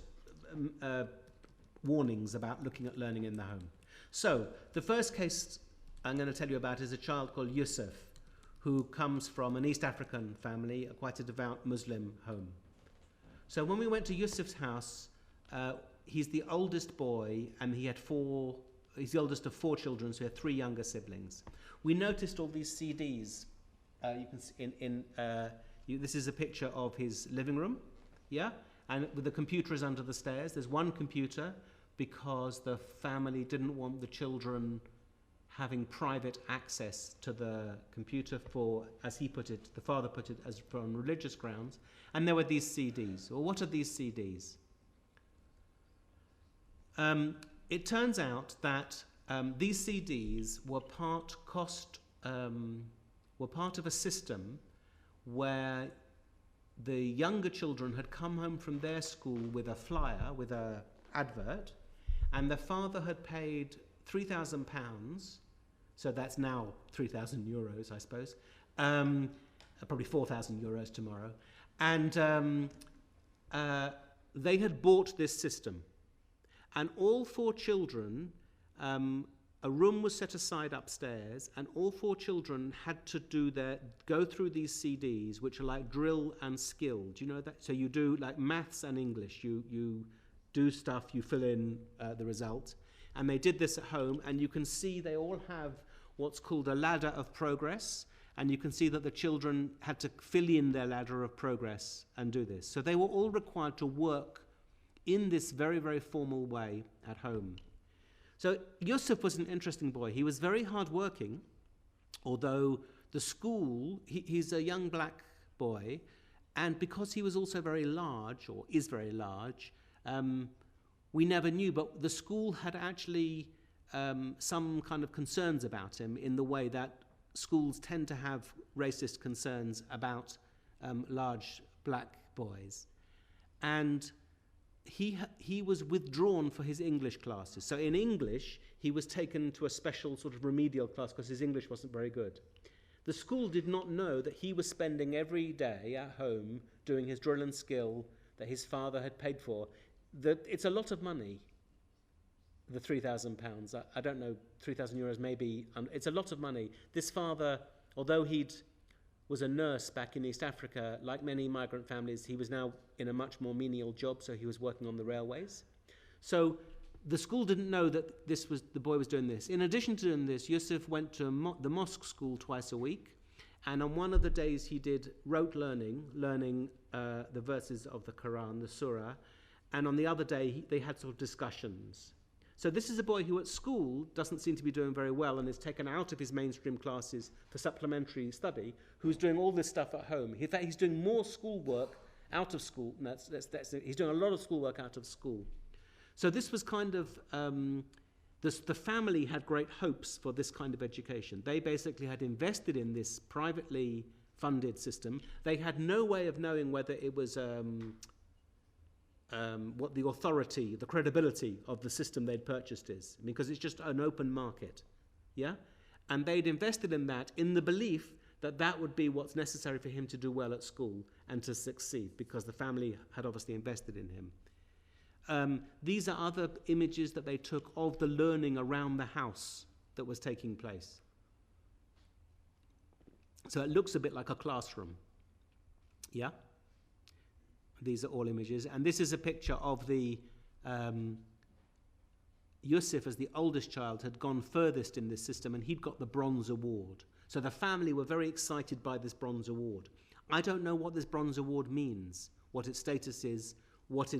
warnings about looking at learning in the home. So the first case I'm going to tell you about is a child called Yusuf, who comes from an East African family, quite a devout Muslim home. So when we went to Yusuf's house, he's the oldest boy, and he's the oldest of 4 children, so he had 3 younger siblings. We noticed all these CDs. You can see this is a picture of his living room, yeah? And the computer is under the stairs. There's one computer because the family didn't want the children having private access to the computer for, as he put it, the father put it, as for on religious grounds. And there were these CDs. Well, what are these CDs? It turns out that these CDs were part of a system where the younger children had come home from their school with a flyer, with an advert, and the father had paid £3,000, so that's now 3,000 euros, I suppose, probably 4,000 euros tomorrow, and they had bought this system. And all 4 children, a room was set aside upstairs, and all 4 children had to go through these CDs, which are like drill and skill. Do you know that? So you do like maths and English. You do stuff, you fill in the result. And they did this at home, and you can see they all have what's called a ladder of progress, and you can see that the children had to fill in their ladder of progress and do this. So they were all required to work in this very, very formal way at home. So Yusuf was an interesting boy. He was very hard-working, although the school, he's a young black boy, and because he was also very large, or is very large, we never knew, but the school had actually some kind of concerns about him in the way that schools tend to have racist concerns about large black boys. And he was withdrawn for his English classes. So in English, he was taken to a special sort of remedial class because his English wasn't very good. The school did not know that he was spending every day at home doing his drill and skill that his father had paid for. It's a lot of money, the £3,000. I don't know, 3,000 euros maybe. It's a lot of money. This father, although was a nurse back in East Africa, like many migrant families, he was now in a much more menial job, so he was working on the railways. So the school didn't know that the boy was doing this. In addition to doing this, Yusuf went to the mosque school twice a week, and on one of the days he did rote learning the verses of the Quran, the surah, and on the other day they had sort of discussions. So this is a boy who at school doesn't seem to be doing very well and is taken out of his mainstream classes for supplementary study, who's doing all this stuff at home. In fact, he's doing more schoolwork out of school. He's doing a lot of schoolwork out of school. So this was kind of, the family had great hopes for this kind of education. They basically had invested in this privately funded system. They had no way of knowing whether it was what the authority, the credibility of the system they'd purchased is, because it's just an open market, yeah? And they'd invested in that in the belief that that would be what's necessary for him to do well at school and to succeed, because the family had obviously invested in him. These are other images that they took of the learning around the house that was taking place. So it looks a bit like a classroom, yeah? These are all images. And this is a picture of Yusuf, as the oldest child, had gone furthest in this system, and he'd got the bronze award. So the family were very excited by this bronze award. I don't know what this bronze award means, what its status is, what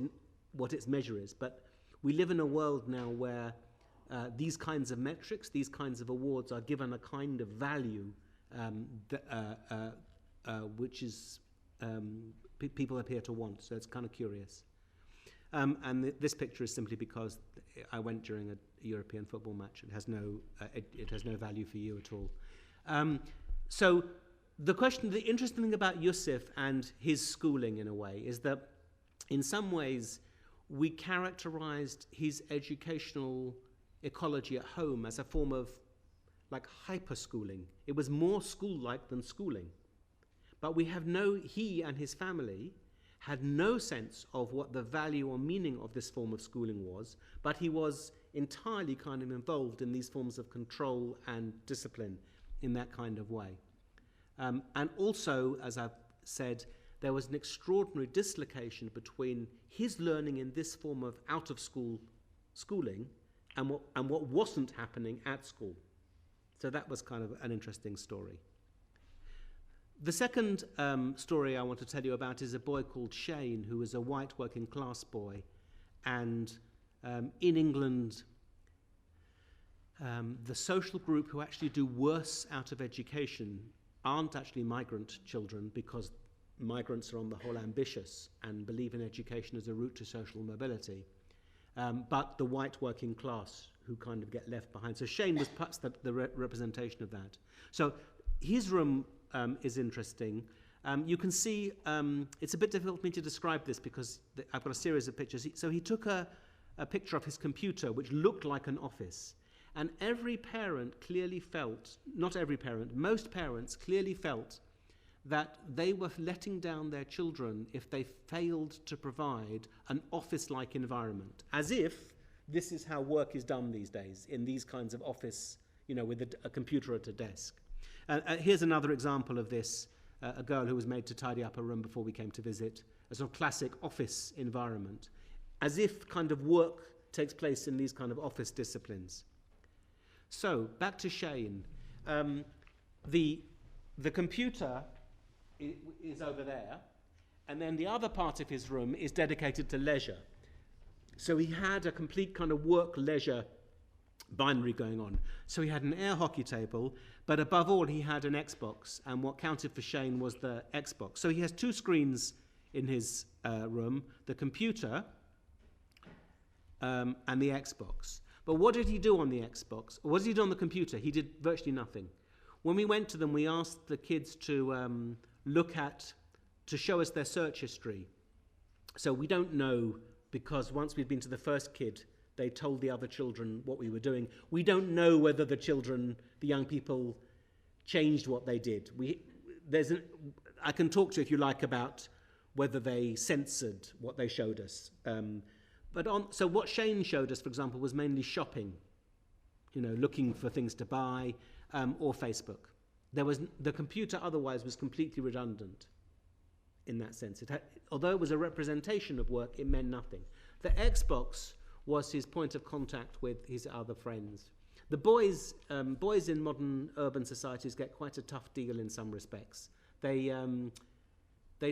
its measure is, but we live in a world now where these kinds of metrics, these kinds of awards are given a kind of value which is people appear to want. So it's kind of curious. And this picture is simply because I went during a European football match. It has no value for you at all. So the interesting thing about Yusuf and his schooling, in a way, is that in some ways we characterized his educational ecology at home as a form of like hyper-schooling. It was more school-like than schooling. But he and his family had no sense of what the value or meaning of this form of schooling was, but he was entirely kind of involved in these forms of control and discipline in that kind of way. And also, as I've said, there was an extraordinary dislocation between his learning in this form of out-of-school schooling and what wasn't happening at school. So that was kind of an interesting story. The second story I want to tell you about is a boy called Shane, who was a white working class boy. And in England, the social group who actually do worse out of education aren't actually migrant children, because migrants are on the whole ambitious and believe in education as a route to social mobility. But the white working class who kind of get left behind. So Shane was perhaps the representation of that. So his room is interesting. You can see, it's a bit difficult for me to describe this because I've got a series of pictures. So he took a picture of his computer which looked like an office. And every parent clearly felt, not every parent, most parents clearly felt that they were letting down their children if they failed to provide an office-like environment, as if this is how work is done these days, in these kinds of office, with a computer at a desk. Here's another example of this, a girl who was made to tidy up a room before we came to visit, a sort of classic office environment, as if kind of work takes place in these kind of office disciplines. So, back to Shane. The computer is over there, and then the other part of his room is dedicated to leisure. So he had a complete kind of work-leisure binary going on. So he had an air hockey table, but above all he had an Xbox, and what counted for Shane was the Xbox. So he has two screens in his room, the computer and the Xbox. But what did he do on the Xbox? Or what did he do on the computer? He did virtually nothing. When we went to them, we asked the kids to to show us their search history. So we don't know, because once we'd been to the first kid, they told the other children what we were doing. We don't know whether the young people, changed what they did. I can talk to you, if you like, about whether they censored what they showed us. So what Shane showed us, for example, was mainly shopping, looking for things to buy, or Facebook. The computer otherwise was completely redundant in that sense. Although it was a representation of work, it meant nothing. The Xbox was his point of contact with his other friends. The boys in modern urban societies get quite a tough deal in some respects. They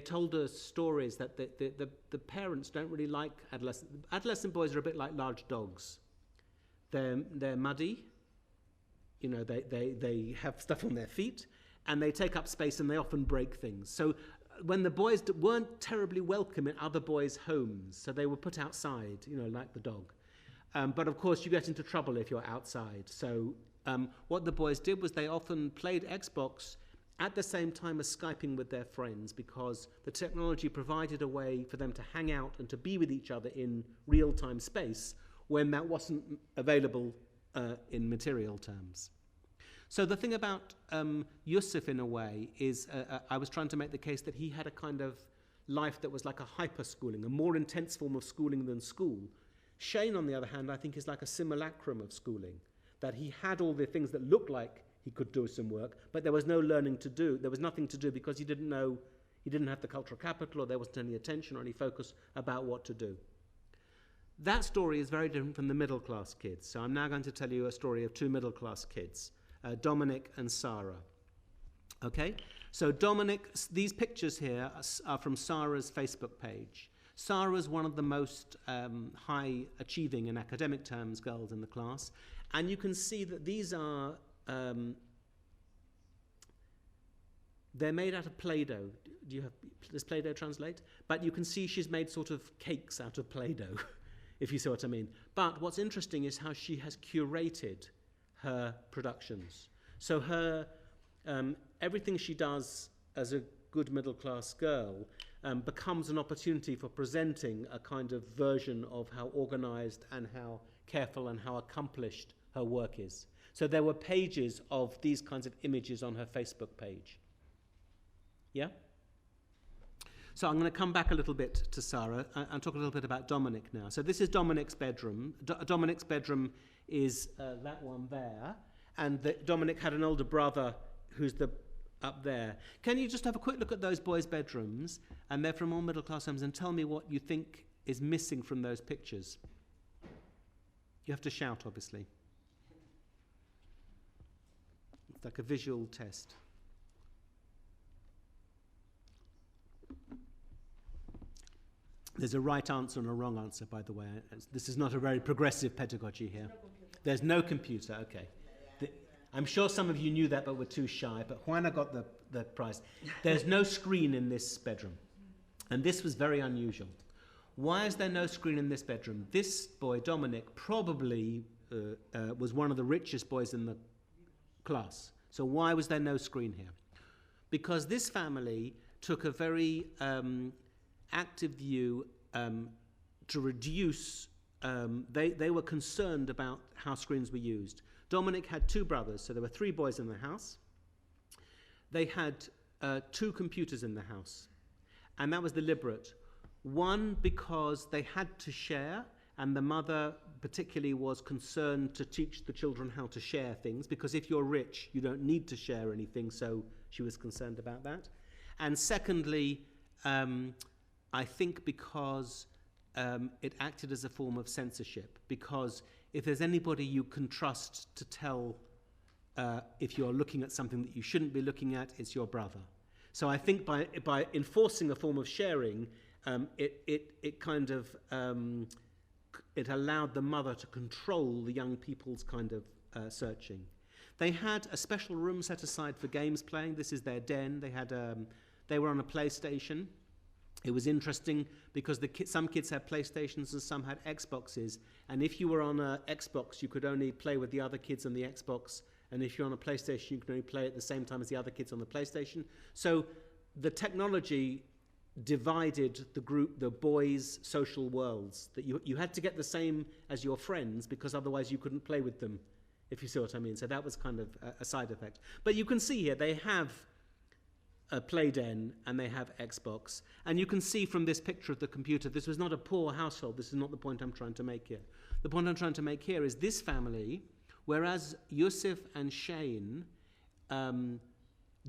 told us stories that the parents don't really like adolescent. Adolescent boys are a bit like large dogs. They're muddy. They have stuff on their feet, and they take up space, and they often break things. So when the boys weren't terribly welcome in other boys' homes, so they were put outside, like the dog. But of course, you get into trouble if you're outside. So what the boys did was they often played Xbox at the same time as Skyping with their friends, because the technology provided a way for them to hang out and to be with each other in real-time space when that wasn't available in material terms. So the thing about Yusuf, in a way, is I was trying to make the case that he had a kind of life that was like a hyper-schooling, a more intense form of schooling than school. Shane, on the other hand, I think is like a simulacrum of schooling, that he had all the things that looked like he could do some work, but there was no learning to do. There was nothing to do because he didn't have the cultural capital, or there wasn't any attention or any focus about what to do. That story is very different from the middle-class kids. So I'm now going to tell you a story of two middle-class kids, Dominic and Sarah. Okay? So Dominic, these pictures here are from Sarah's Facebook page. Sarah's one of the most high-achieving in academic terms girls in the class, and you can see that these are They're made out of Play-Doh. Does Play-Doh translate? But you can see she's made sort of cakes out of Play-Doh, if you see what I mean. But what's interesting is how she has curated her productions. So her everything she does as a good middle-class girl becomes an opportunity for presenting a kind of version of how organized and how careful and how accomplished her work is. So there were pages of these kinds of images on her Facebook page. Yeah? So I'm going to come back a little bit to Sarah and talk a little bit about Dominic now. So this is Dominic's bedroom. Dominic's bedroom is that one there. And Dominic had an older brother who's up there. Can you just have a quick look at those boys' bedrooms? And they're from all middle-class homes, and tell me what you think is missing from those pictures. You have to shout, obviously. It's like a visual test. There's a right answer and a wrong answer, by the way. This is not a very progressive pedagogy here. There's no computer, okay. I'm sure some of you knew that but were too shy, but Juana got the prize. There's no screen in this bedroom, and this was very unusual. Why is there no screen in this bedroom? This boy, Dominic, probably was one of the richest boys in the class. So why was there no screen here? Because this family took a very active view to reduce, they were concerned about how screens were used. Dominic had two brothers, so there were three boys in the house. They had two computers in the house, and that was deliberate. One, because they had to share, and the mother particularly was concerned to teach the children how to share things, because if you're rich, you don't need to share anything, so she was concerned about that. And secondly, I think because it acted as a form of censorship, because if there's anybody you can trust to tell if you're looking at something that you shouldn't be looking at, it's your brother. So I think by enforcing a form of sharing, it kind of it allowed the mother to control the young people's kind of searching. They had a special room set aside for games playing. This is their den. They were on a PlayStation. It was interesting because some kids had PlayStations and some had Xboxes. And if you were on an Xbox, you could only play with the other kids on the Xbox. And if you're on a PlayStation, you could only play at the same time as the other kids on the PlayStation. So the technology divided the boys' social worlds. That you had to get the same as your friends because otherwise you couldn't play with them, if you see what I mean. So that was kind of a side effect. But you can see here they have a play den and they have Xbox. And you can see from this picture of the computer, this was not a poor household. This is not the point I'm trying to make here. The point I'm trying to make here is this family, whereas Yusuf and Shane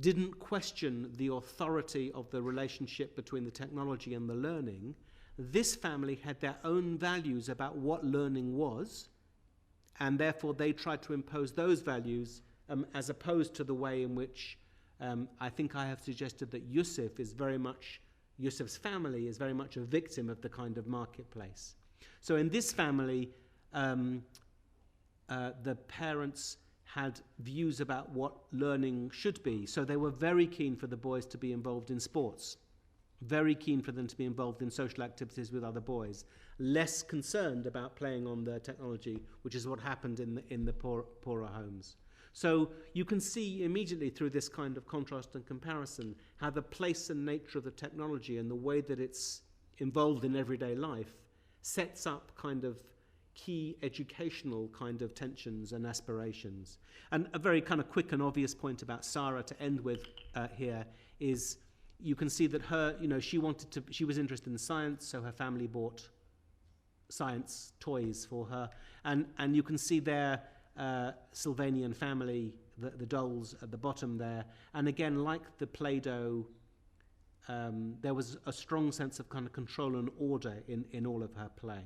didn't question the authority of the relationship between the technology and the learning, this family had their own values about what learning was, and therefore they tried to impose those values as opposed to the way in which I think I have suggested that Yusuf's family is very much a victim of the kind of marketplace. So in this family, the parents had views about what learning should be. So they were very keen for the boys to be involved in sports, very keen for them to be involved in social activities with other boys, less concerned about playing on the technology, which is what happened in the poorer homes. So you can see immediately through this kind of contrast and comparison how the place and nature of the technology and the way that it's involved in everyday life sets up kind of key educational kind of tensions and aspirations. And a very kind of quick and obvious point about Sarah to end with here is you can see that she was interested in science, so her family bought science toys for her. And you can see there Sylvanian family, the dolls at the bottom there. And again, like the Play-Doh, there was a strong sense of kind of control and order in all of her play.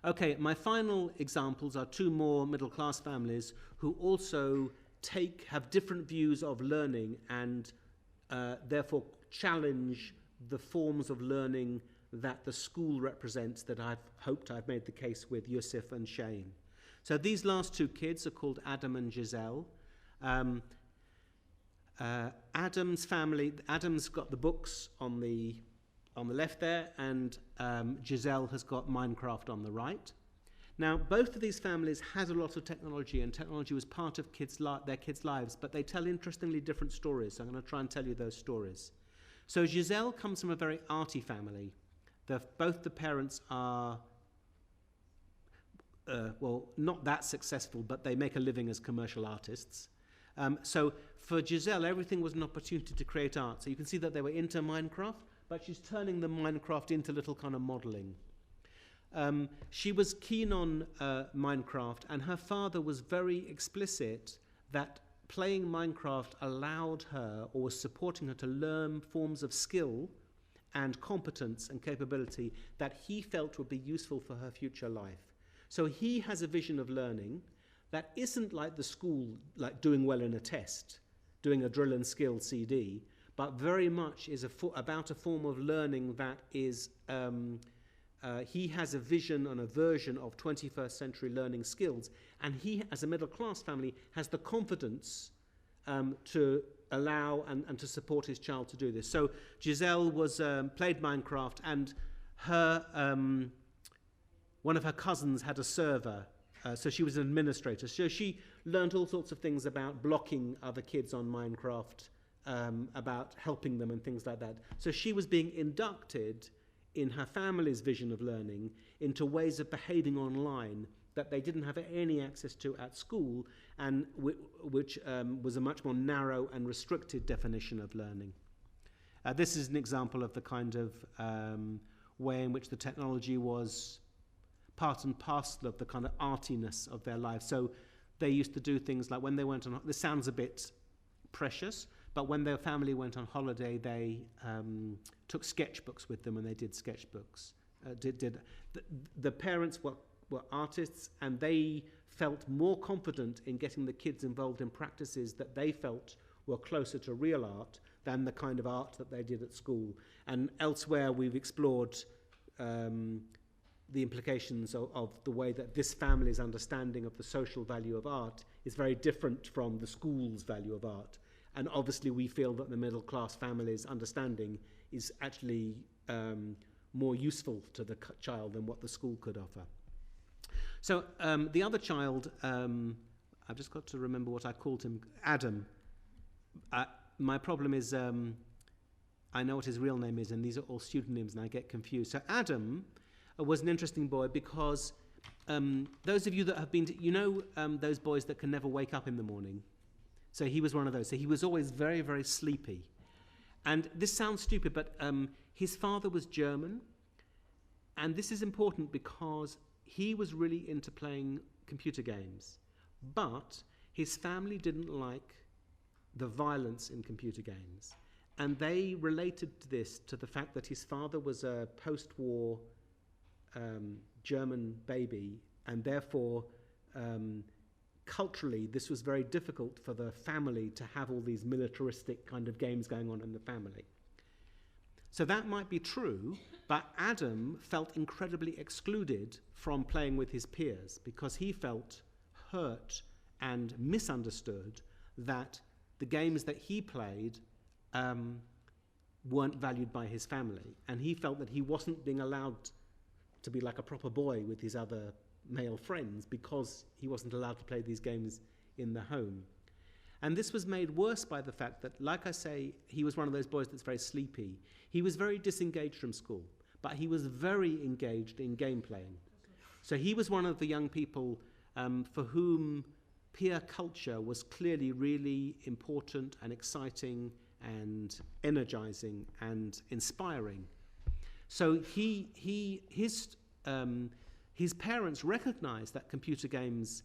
Okay, my final examples are two more middle-class families who also have different views of learning and therefore challenge the forms of learning that the school represents that I've made the case with Yusuf and Shane. So these last two kids are called Adam and Giselle. Adam's family, Adam's got the books on the left there, and Giselle has got Minecraft on the right. Now, both of these families had a lot of technology, and technology was part of their kids' lives, but they tell interestingly different stories, so I'm going to try and tell you those stories. So Giselle comes from a very arty family. Both the parents are, well, not that successful, but they make a living as commercial artists. So for Giselle, everything was an opportunity to create art. So you can see that they were into Minecraft, but she's turning the Minecraft into little kind of modeling. She was keen on Minecraft, and her father was very explicit that playing Minecraft allowed her, or was supporting her, to learn forms of skill and competence and capability that he felt would be useful for her future life. So he has a vision of learning that isn't like the school, like doing well in a test, doing a drill and skill CD, but very much is about a form of learning that is, he has a vision and a version of 21st century learning skills, and he, as a middle class family, has the confidence to allow and to support his child to do this. So Giselle played Minecraft, and her one of her cousins had a server, so she was an administrator. So she learned all sorts of things about blocking other kids on Minecraft, about helping them and things like that. So she was being inducted in her family's vision of learning into ways of behaving online that they didn't have any access to at school, and which was a much more narrow and restricted definition of learning. This is an example of the kind of way in which the technology was part and parcel of the kind of artiness of their lives. So they used to do things like, when they went on, this sounds a bit precious, but when their family went on holiday, they took sketchbooks with them, and they did sketchbooks. The parents were artists, and they felt more confident in getting the kids involved in practices that they felt were closer to real art than the kind of art that they did at school. And elsewhere we've explored the implications of the way that this family's understanding of the social value of art is very different from the school's value of art. And obviously we feel that the middle class family's understanding is actually more useful to the child than what the school could offer. So the other child, I've just got to remember what I called him, Adam. My problem is I know what his real name is, and these are all pseudonyms, and I get confused. So Adam was an interesting boy because those of you that have been to, those boys that can never wake up in the morning. So he was one of those. So he was always very, very sleepy. And this sounds stupid, but his father was German. And this is important because he was really into playing computer games. But his family didn't like the violence in computer games. And they related this to the fact that his father was a post-war German baby, and therefore culturally this was very difficult for the family to have all these militaristic kind of games going on in the family. So that might be true, but Adam felt incredibly excluded from playing with his peers because he felt hurt and misunderstood that the games that he played weren't valued by his family, and he felt that he wasn't being allowed to be like a proper boy with his other male friends because he wasn't allowed to play these games in the home. And this was made worse by the fact that, like I say, he was one of those boys that's very sleepy. He was very disengaged from school, but he was very engaged in game playing. So he was one of the young people for whom peer culture was clearly really important and exciting and energizing and inspiring. So his parents recognized that computer games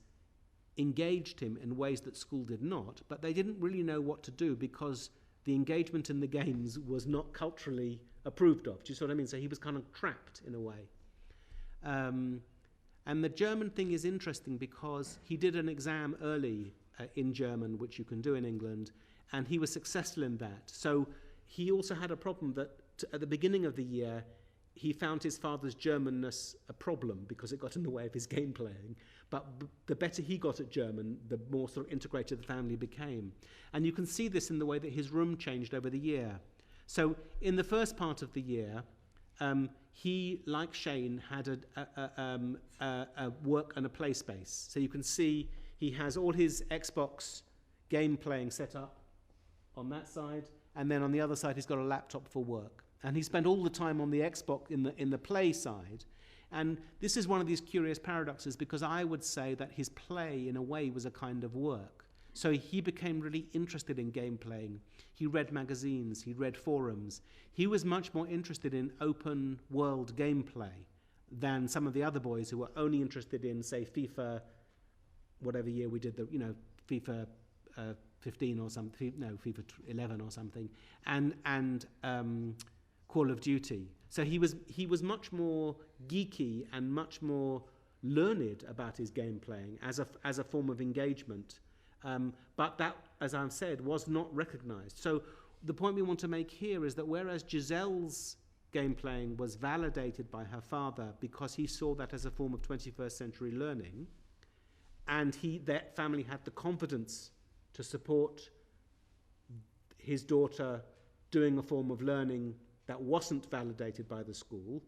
engaged him in ways that school did not, but they didn't really know what to do because the engagement in the games was not culturally approved of. Do you see what I mean? So he was kind of trapped in a way. And the German thing is interesting because he did an exam early in German, which you can do in England, and he was successful in that. So he also had a problem that at the beginning of the year, he found his father's Germanness a problem because it got in the way of his game playing. But the better he got at German, the more sort of integrated the family became. And you can see this in the way that his room changed over the year. So in the first part of the year, he, like Shane, had a work and a play space. So you can see he has all his Xbox game playing set up on that side, and then on the other side he's got a laptop for work. And he spent all the time on the Xbox in the play side. And this is one of these curious paradoxes, because I would say that his play, in a way, was a kind of work. So he became really interested in game playing. He read magazines, he read forums. He was much more interested in open world gameplay than some of the other boys who were only interested in, say, FIFA, whatever year we did FIFA 15 or something, FIFA 11 or something, and Call of Duty. So he was much more geeky and much more learned about his game playing as a form of engagement. But that, as I've said, was not recognized. So the point we want to make here is that whereas Giselle's game playing was validated by her father because he saw that as a form of 21st century learning, and their family had the confidence to support his daughter doing a form of learning that wasn't validated by the school,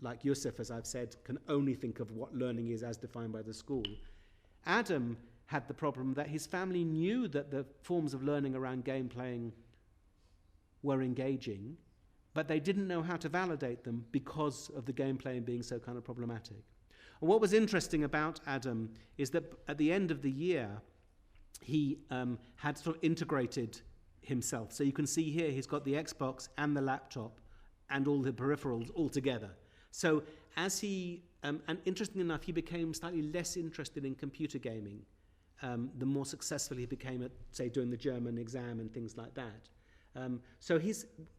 like Yusuf, as I've said, can only think of what learning is as defined by the school. Adam had the problem that his family knew that the forms of learning around game playing were engaging, but they didn't know how to validate them because of the game playing being so kind of problematic. And what was interesting about Adam is that at the end of the year, he had sort of integrated himself. So you can see here he's got the Xbox and the laptop and all the peripherals all together. So as he, and interestingly enough, he became slightly less interested in computer gaming the more successful he became at, say, doing the German exam and things like that. So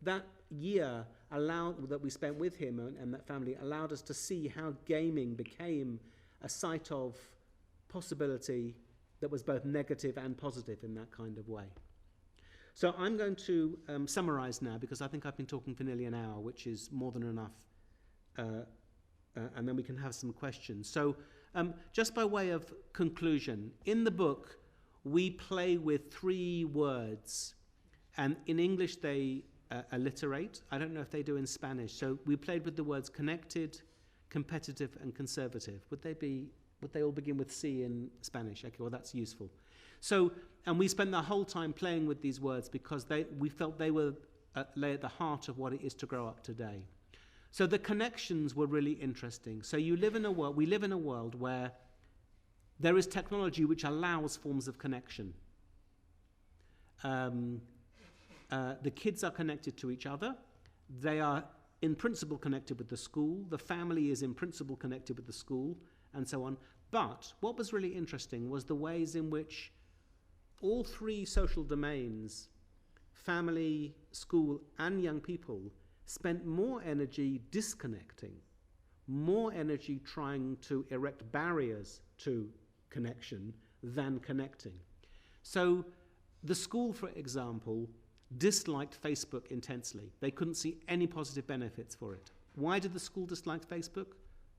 that year that we spent with him and that family allowed us to see how gaming became a site of possibility that was both negative and positive in that kind of way. So I'm going to summarize now, because I think I've been talking for nearly an hour, which is more than enough, and then we can have some questions. So just by way of conclusion, in the book we play with 3 words, and in English they alliterate. I don't know if they do in Spanish. So we played with the words connected, competitive, and conservative. Would they all begin with C in Spanish? Okay, well, that's useful. So, and we spent the whole time playing with these words because we felt they were lay at the heart of what it is to grow up today. So the connections were really interesting. So we live in a world where there is technology which allows forms of connection. The kids are connected to each other. They are in principle connected with the school. The family is in principle connected with the school, and so on. But what was really interesting was the ways in which all 3 social domains, family, school, and young people, spent more energy disconnecting, more energy trying to erect barriers to connection than connecting. So the school, for example, disliked Facebook intensely. They couldn't see any positive benefits for it. Why did the school dislike Facebook?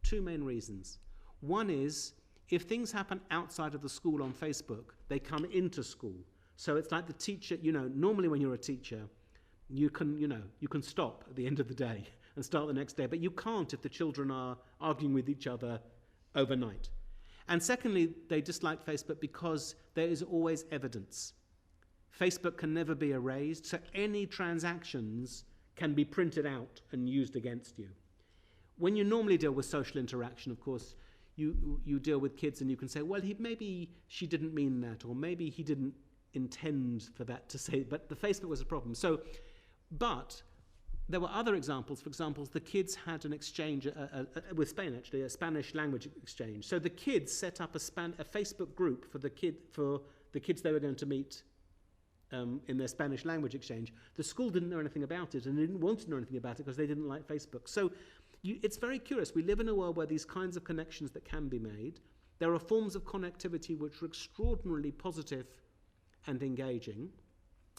2 main reasons. One is, if things happen outside of the school on Facebook, they come into school. So it's like the teacher, normally when you're a teacher, you can stop at the end of the day and start the next day, but you can't if the children are arguing with each other overnight. And secondly, they disliked Facebook because there is always evidence. Facebook can never be erased, so any transactions can be printed out and used against you. When you normally deal with social interaction, of course, you deal with kids and you can say, well, maybe she didn't mean that, or maybe he didn't intend for that to say, but the Facebook was a problem. But there were other examples. For example, the kids had an exchange with Spain, actually, a Spanish language exchange. So the kids set up a Facebook group for the kids they were going to meet in their Spanish language exchange. The school didn't know anything about it, and they didn't want to know anything about it because they didn't like Facebook. So it's very curious. We live in a world where these kinds of connections that can be made. There are forms of connectivity which are extraordinarily positive and engaging,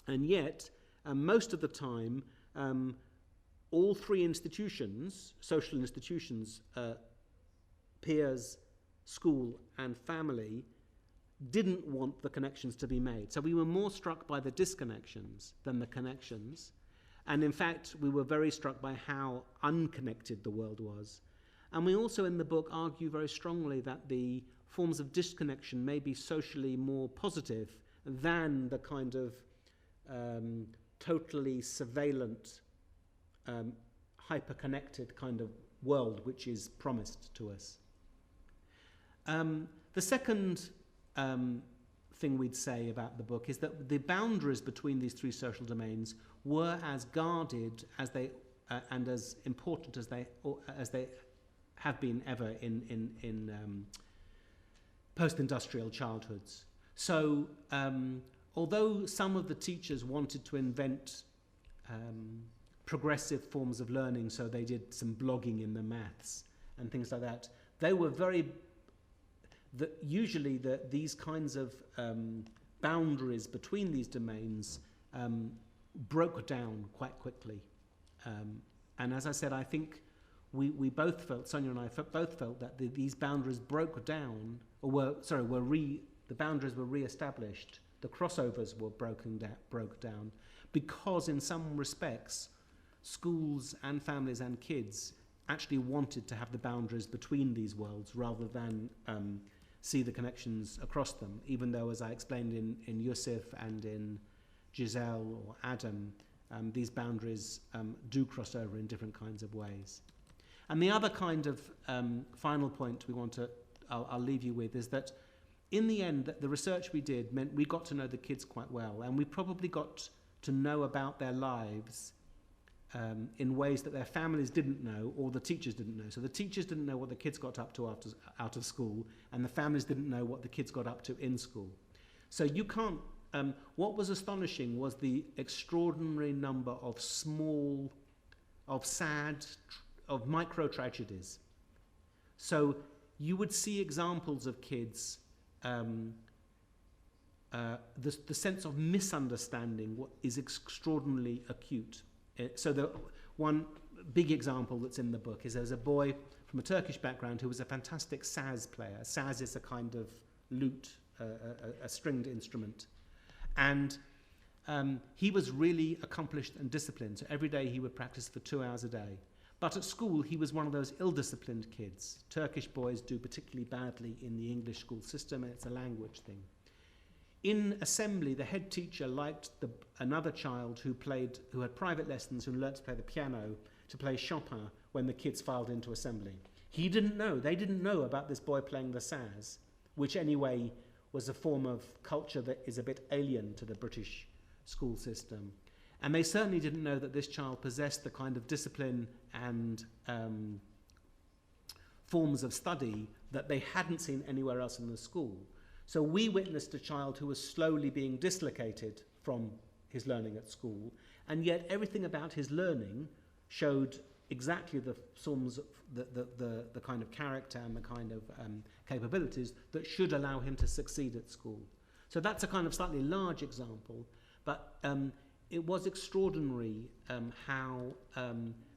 and yet most of the time all three institutions, social institutions, peers, school and family, didn't want the connections to be made. So we were more struck by the disconnections than the connections. And in fact, we were very struck by how unconnected the world was. And we also in the book argue very strongly that the forms of disconnection may be socially more positive than the kind of totally surveillant, hyper-connected kind of world which is promised to us. The second thing we'd say about the book is that the boundaries between these three social domains were as guarded as they and as important as they have been ever in post-industrial childhoods. So although some of the teachers wanted to invent progressive forms of learning, so they did some blogging in the maths and things like that, they were very usually these kinds of boundaries between these domains broke down quite quickly. And as I said, I think we both felt, Sonia and I both felt that these boundaries broke down, or the boundaries were re-established, the crossovers were broke down, because in some respects, schools and families and kids actually wanted to have the boundaries between these worlds rather than see the connections across them, even though, as I explained in Yusuf and in Giselle or Adam, these boundaries do cross over in different kinds of ways. And the other kind of final point I'll leave you with is that in the end, the research we did meant we got to know the kids quite well, and we probably got to know about their lives in ways that their families didn't know or the teachers didn't know. So the teachers didn't know what the kids got up to out of school, and the families didn't know what the kids got up to in school. So you can't, what was astonishing was the extraordinary number of small, of sad, of micro-tragedies. So you would see examples of kids, the sense of misunderstanding is extraordinarily acute. So the one big example that's in the book is there's a boy from a Turkish background who was a fantastic saz player. Saz is a kind of lute, a stringed instrument. And he was really accomplished and disciplined. So every day he would practice for 2 hours a day. But at school, he was one of those ill-disciplined kids. Turkish boys do particularly badly in the English school system, and it's a language thing. In assembly, the head teacher liked another child who had private lessons, who learnt to play the piano, to play Chopin when the kids filed into assembly. They didn't know about this boy playing the saz, which anyway was a form of culture that is a bit alien to the British school system. And they certainly didn't know that this child possessed the kind of discipline and forms of study that they hadn't seen anywhere else in the school. So we witnessed a child who was slowly being dislocated from his learning at school, and yet everything about his learning showed exactly the forms of the kind of character and the kind of capabilities that should allow him to succeed at school. So that's a kind of slightly large example, but it was extraordinary how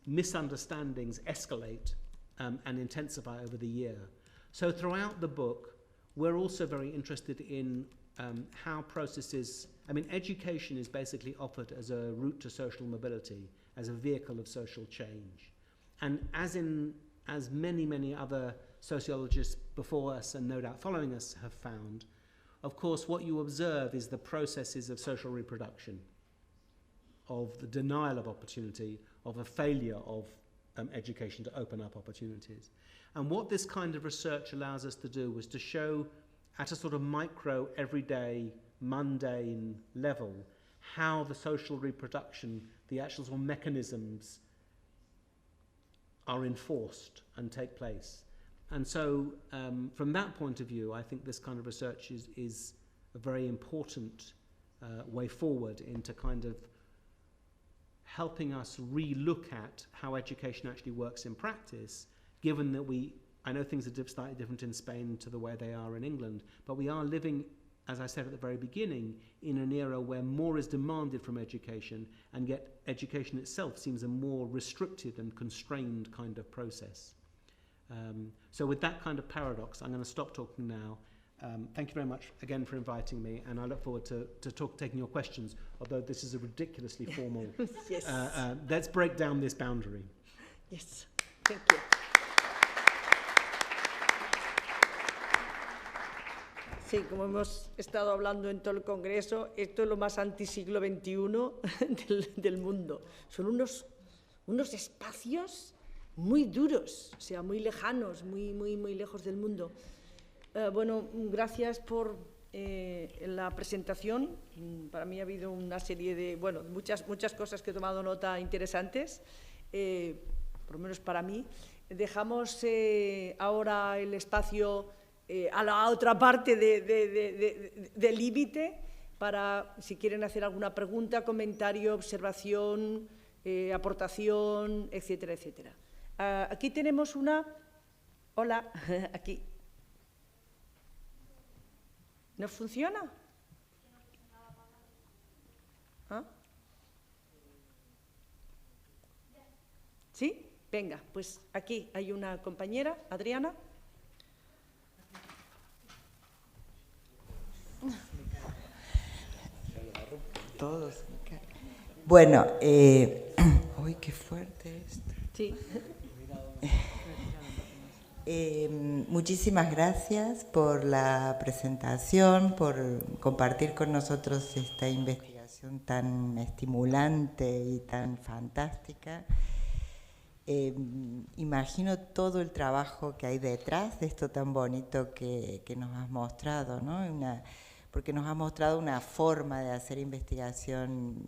misunderstandings escalate and intensify over the year. So throughout the book, we're also very interested in how processes, education is basically offered as a route to social mobility, as a vehicle of social change. And as many other sociologists before us, and no doubt following us, have found, of course, what you observe is the processes of social reproduction, of the denial of opportunity, of a failure of education to open up opportunities. And what this kind of research allows us to do was to show at a sort of micro, everyday, mundane level how the social reproduction, the actual sort of mechanisms are enforced and take place. And so from that point of view, I think this kind of research is a very important way forward into kind of helping us re-look at how education actually works in practice, given that I know things are slightly different in Spain to the way they are in England, but we are living as I said at the very beginning, in an era where more is demanded from education, and yet education itself seems a more restricted and constrained kind of process. So with that kind of paradox, I'm going to stop talking now. Thank you very much again for inviting me, and I look forward to taking your questions, although this is a ridiculously formal... Yes. Let's break down this boundary. Yes, thank you. Sí, como hemos estado hablando en todo el Congreso, esto es lo más anti-siglo XXI del mundo. Son unos espacios muy duros, o sea, muy lejanos, muy lejos del mundo. Bueno, gracias por la presentación. Para mí ha habido una serie de, bueno, muchas cosas que he tomado nota interesantes, por lo menos para mí. Dejamos ahora el espacio a la otra parte del límite para, si quieren hacer alguna pregunta, comentario, observación, aportación, etcétera, etcétera. Aquí tenemos una... Hola, aquí. ¿No funciona? ¿Ah? ¿Sí? Venga, pues aquí hay una compañera, Adriana. Todos. Bueno, uy, qué fuerte esto. Sí. Muchísimas gracias por la presentación, por compartir con nosotros esta investigación tan estimulante y tan fantástica. Imagino todo el trabajo que hay detrás de esto tan bonito que nos has mostrado, ¿no? Porque nos has mostrado una forma de hacer investigación,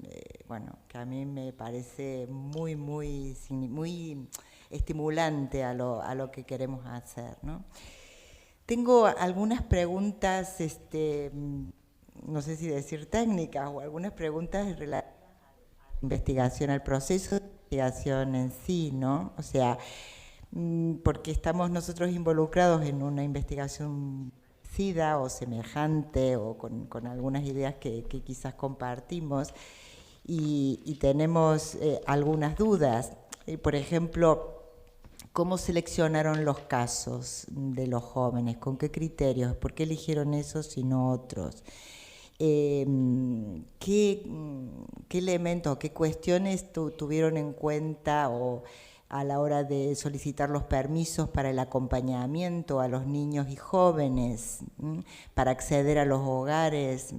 bueno, que a mí me parece muy estimulante a lo que queremos hacer, ¿no? Tengo algunas preguntas, no sé si decir técnicas, o algunas preguntas relacionadas a la investigación, al proceso de investigación en sí, ¿no? O sea, porque estamos nosotros involucrados en una investigación parecida o semejante o con algunas ideas que quizás compartimos y tenemos algunas dudas. Por ejemplo, ¿cómo seleccionaron los casos de los jóvenes? ¿Con qué criterios? ¿Por qué eligieron esos y no otros? ¿Qué elementos, qué cuestiones tuvieron en cuenta o a la hora de solicitar los permisos para el acompañamiento a los niños y jóvenes, para acceder a los hogares?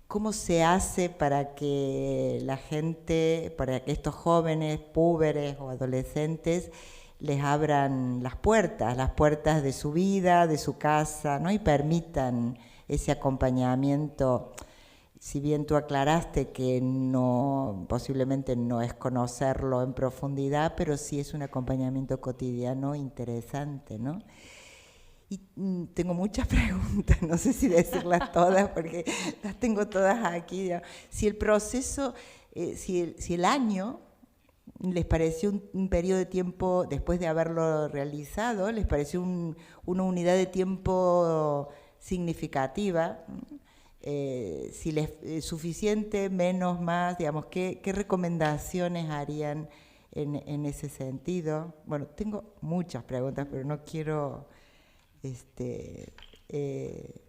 ¿Cómo se hace para que la gente, para que estos jóvenes, púberes o adolescentes, les abran las puertas de su vida, de su casa, ¿no? Y permitan ese acompañamiento? Si bien tú aclaraste que no, posiblemente no es conocerlo en profundidad, pero sí es un acompañamiento cotidiano interesante, ¿no? Y tengo muchas preguntas, no sé si decirlas todas porque las tengo todas aquí. Si el proceso, si el año les pareció un periodo de tiempo, después de haberlo realizado, les pareció una unidad de tiempo significativa, si les suficiente, menos, más, digamos, ¿qué recomendaciones harían en ese sentido? Bueno, tengo muchas preguntas, pero no quiero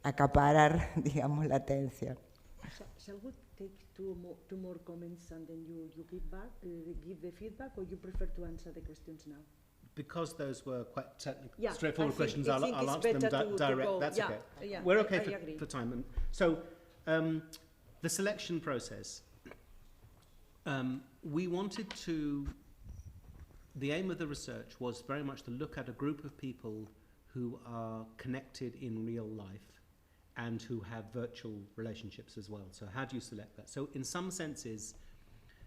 acaparar, digamos, la atención. Shall we take two more comments and then you give the feedback, or you prefer to answer the questions now? Because those were quite technical, yeah, straightforward questions, I'll answer them direct. That's okay. Yeah, we're okay for time. And so the selection process, we wanted to, the aim of the research was very much to look at a group of people who are connected in real life and who have virtual relationships as well. So how do you select that? So in some senses,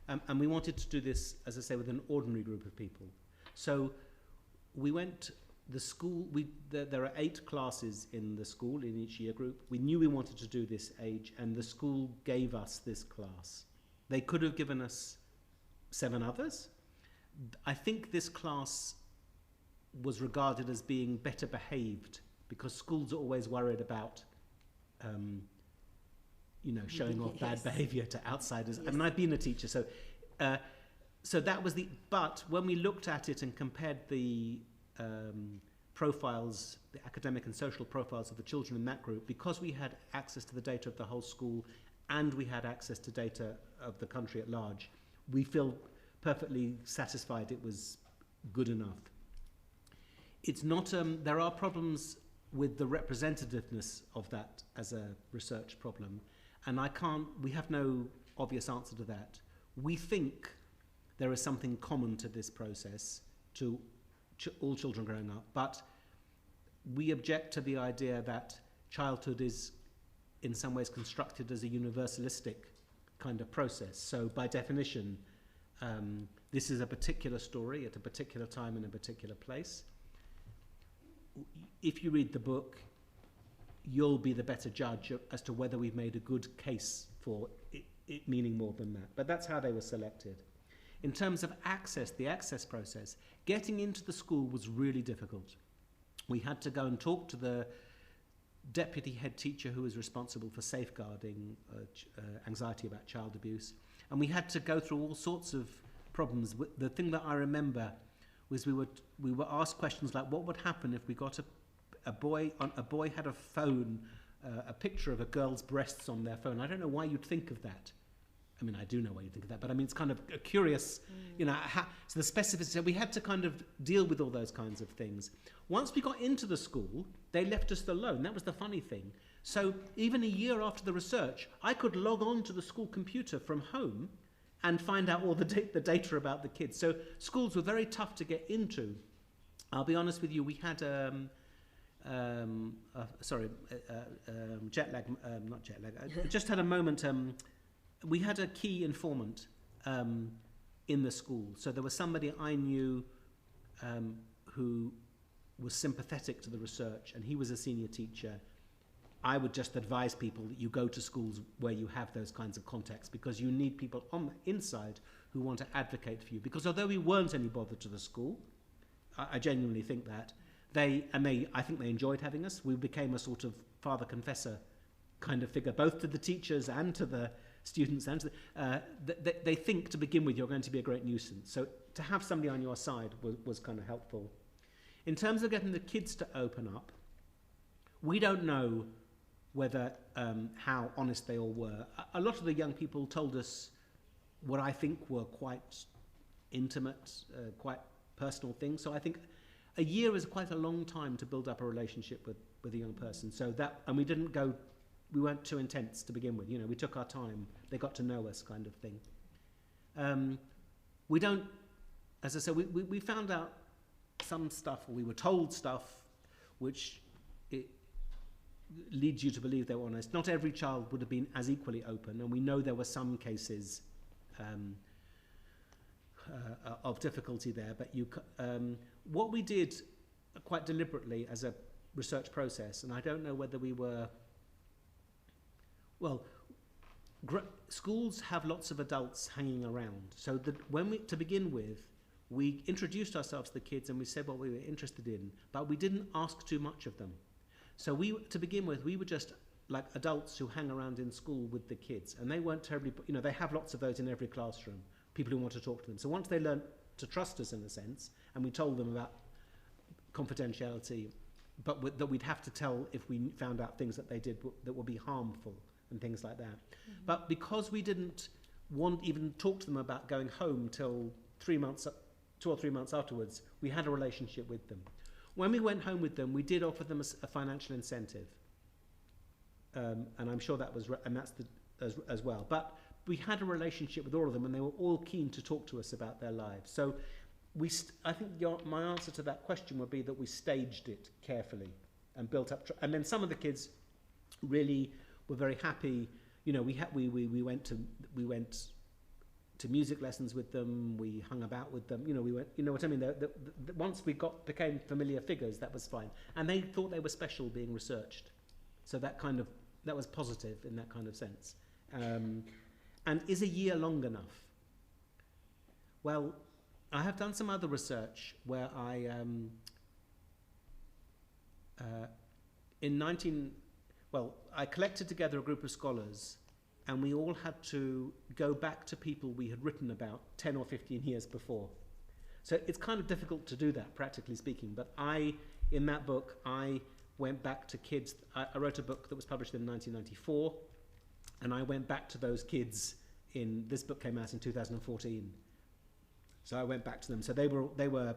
and we wanted to do this, as I say, with an ordinary group of people. So we went, the school, there are 8 classes in the school, in each year group. We knew we wanted to do this age, and the school gave us this class. They could have given us 7 others. I think this class was regarded as being better behaved because schools are always worried about showing off bad behavior to outsiders. Yes. I mean, I've been a teacher, so that was but when we looked at it and compared the profiles, the academic and social profiles of the children in that group, because we had access to the data of the whole school and we had access to data of the country at large, we feel perfectly satisfied it was good enough. It's not, there are problems with the representativeness of that as a research problem, and we have no obvious answer to that. We think there is something common to this process, to all children growing up, but we object to the idea that childhood is in some ways constructed as a universalistic kind of process. So by definition, this is a particular story at a particular time in a particular place. If you read the book, you'll be the better judge as to whether we've made a good case for it meaning more than that. But that's how they were selected. In terms of access, the access process, getting into the school was really difficult. We had to go and talk to the deputy head teacher who was responsible for safeguarding anxiety about child abuse. And we had to go through all sorts of problems. The thing that I remember was we were asked questions like, what would happen if we got a boy had a phone, a picture of a girl's breasts on their phone. I don't know why you'd think of that. I mean, I do know why you think of that, but I mean, it's kind of a curious, so the specificity, we had to kind of deal with all those kinds of things. Once we got into the school, they left us alone. That was the funny thing. So even a year after the research, I could log on to the school computer from home and find out all the data about the kids. So schools were very tough to get into. I'll be honest with you, we had jet lag, not jet lag, I just had a moment, we had a key informant in the school. So there was somebody I knew who was sympathetic to the research, and he was a senior teacher. I would just advise people that you go to schools where you have those kinds of contacts, because you need people on the inside who want to advocate for you. Because although we weren't any bother to the school, I genuinely think that, I think they enjoyed having us. We became a sort of father confessor kind of figure, both to the teachers and to the students, and to they think to begin with you're going to be a great nuisance. So to have somebody on your side was kind of helpful. In terms of getting the kids to open up, we don't know whether how honest they all were. A lot of the young people told us what I think were quite intimate, quite personal things. So I think a year is quite a long time to build up a relationship with a young person. So that, and we weren't too intense to begin with. We took our time. They got to know us, kind of thing. We don't, as I said, we found out some stuff, or we were told stuff, which it leads you to believe they were honest. Not every child would have been as equally open, and we know there were some cases of difficulty there. But what we did quite deliberately as a research process, and I don't know whether we were, well, schools have lots of adults hanging around. So that to begin with, we introduced ourselves to the kids and we said what we were interested in, but we didn't ask too much of them. So to begin with, we were just like adults who hang around in school with the kids, and they weren't terribly, they have lots of those in every classroom, people who want to talk to them. So once they learned to trust us in a sense, and we told them about confidentiality, but that we'd have to tell if we found out things that they did that would be harmful and things like that. Mm-hmm. But because we didn't even talk to them about going home till 2 or 3 months afterwards, we had a relationship with them. When we went home with them, we did offer them a financial incentive, and I'm sure that was as well. But we had a relationship with all of them, and they were all keen to talk to us about their lives. So I think my answer to that question would be that we staged it carefully and built up. And then some of the kids really were very happy. We went to music lessons with them. We hung about with them. We went. You know what I mean? Once we became familiar figures, that was fine. And they thought they were special being researched. So that was positive in that kind of sense. And is a year long enough? Well, I have done some other research where I I collected together a group of scholars and we all had to go back to people we had written about 10 or 15 years before. So it's kind of difficult to do that, practically speaking, but in that book, I went back to kids. I wrote a book that was published in 1994, and I went back to those kids this book came out in 2014. So I went back to them. So they were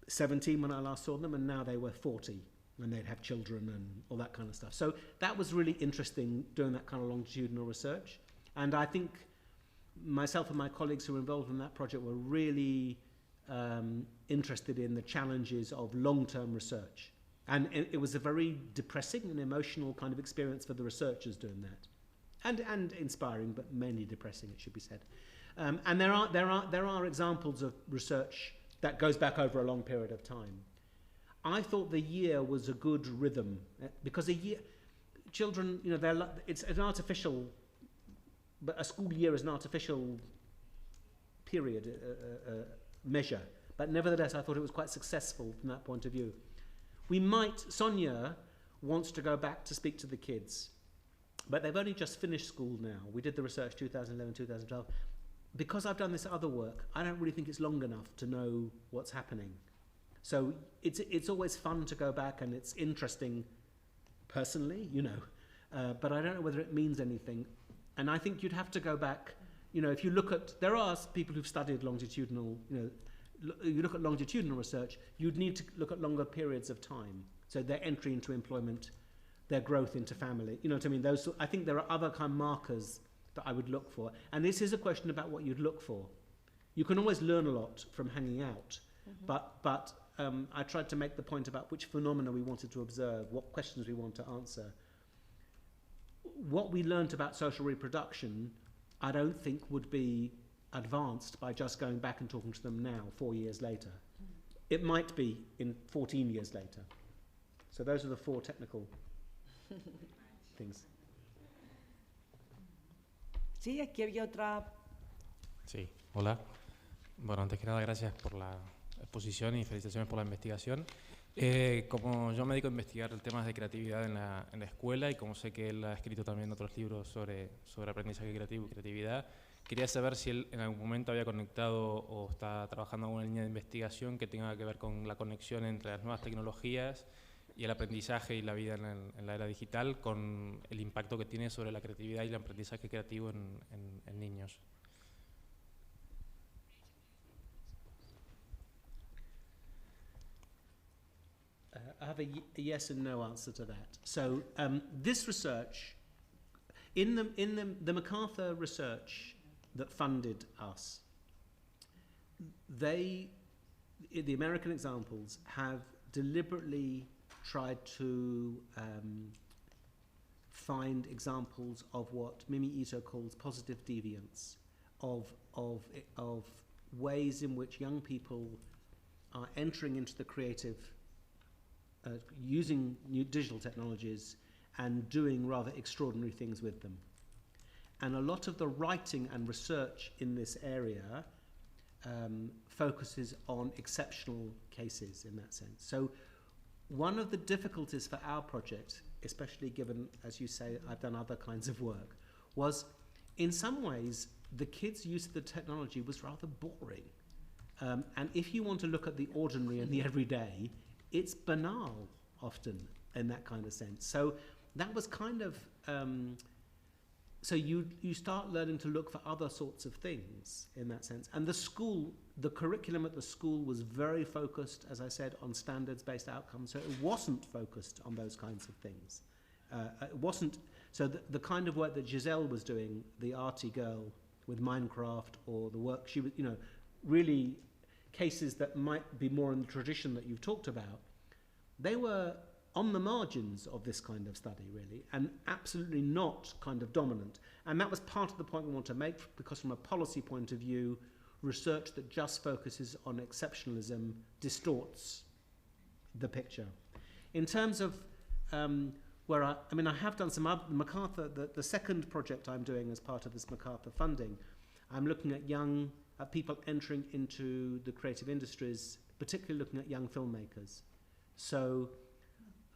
17 when I last saw them, and now they were 40, and they'd have children and all that kind of stuff. So that was really interesting, doing that kind of longitudinal research. And I think myself and my colleagues who were involved in that project were really interested in the challenges of long-term research. And it was a very depressing and emotional kind of experience for the researchers doing that. And inspiring, but mainly depressing, it should be said. And there are examples of research that goes back over a long period of time. I thought the year was a good rhythm, because children, it's an artificial, but a school year is an artificial period measure. But nevertheless, I thought it was quite successful from that point of view. Sonia wants to go back to speak to the kids, but they've only just finished school now. We did the research 2011, 2012. Because I've done this other work, I don't really think it's long enough to know what's happening. So it's always fun to go back, and it's interesting personally, but I don't know whether it means anything. And I think you'd have to go back, if you look at, there are people who've studied longitudinal, you look at longitudinal research, you'd need to look at longer periods of time. So their entry into employment, their growth into family, you know what I mean? I think there are other kind of markers that I would look for. And this is a question about what you'd look for. You can always learn a lot from hanging out, but I tried to make the point about which phenomena we wanted to observe, what questions we want to answer. What we learnt about social reproduction, I don't think would be advanced by just going back and talking to them now, 4 years later. It might be in 14 years later. So those are the 4 technical things. Sí, aquí había otra. Sí, hola. Bueno, antes que nada, gracias por la exposición y felicitaciones por la investigación. Como yo me dedico a investigar temas de creatividad en la escuela, y como sé que él ha escrito también otros libros sobre aprendizaje creativo y creatividad, quería saber si él en algún momento había conectado o está trabajando en alguna línea de investigación que tenga que ver con la conexión entre las nuevas tecnologías y el aprendizaje y la vida en la era digital, con el impacto que tiene sobre la creatividad y el aprendizaje creativo en niños. I have a yes and no answer to that. So this research, in the MacArthur research that funded us, the American examples have deliberately tried to find examples of what Mimi Ito calls positive deviance, of ways in which young people are entering into the creative, using new digital technologies and doing rather extraordinary things with them. And a lot of the writing and research in this area focuses on exceptional cases in that sense. So one of the difficulties for our project, especially given, as you say, I've done other kinds of work, was in some ways the kids' use of the technology was rather boring. And if you want to look at the ordinary and the everyday, it's banal often in that kind of sense. So that was kind of, so you start learning to look for other sorts of things in that sense. And the curriculum at the school was very focused, as I said, on standards-based outcomes. So it wasn't focused on those kinds of things. It wasn't, so the kind of work that Giselle was doing, the arty girl with Minecraft, or the work she was, really cases that might be more in the tradition that you've talked about, they were on the margins of this kind of study, really, and absolutely not kind of dominant. And that was part of the point we want to make, because from a policy point of view, research that just focuses on exceptionalism distorts the picture. In terms of where I have done some other, MacArthur, the second project I'm doing as part of this MacArthur funding, I'm looking at people entering into the creative industries, particularly looking at young filmmakers. So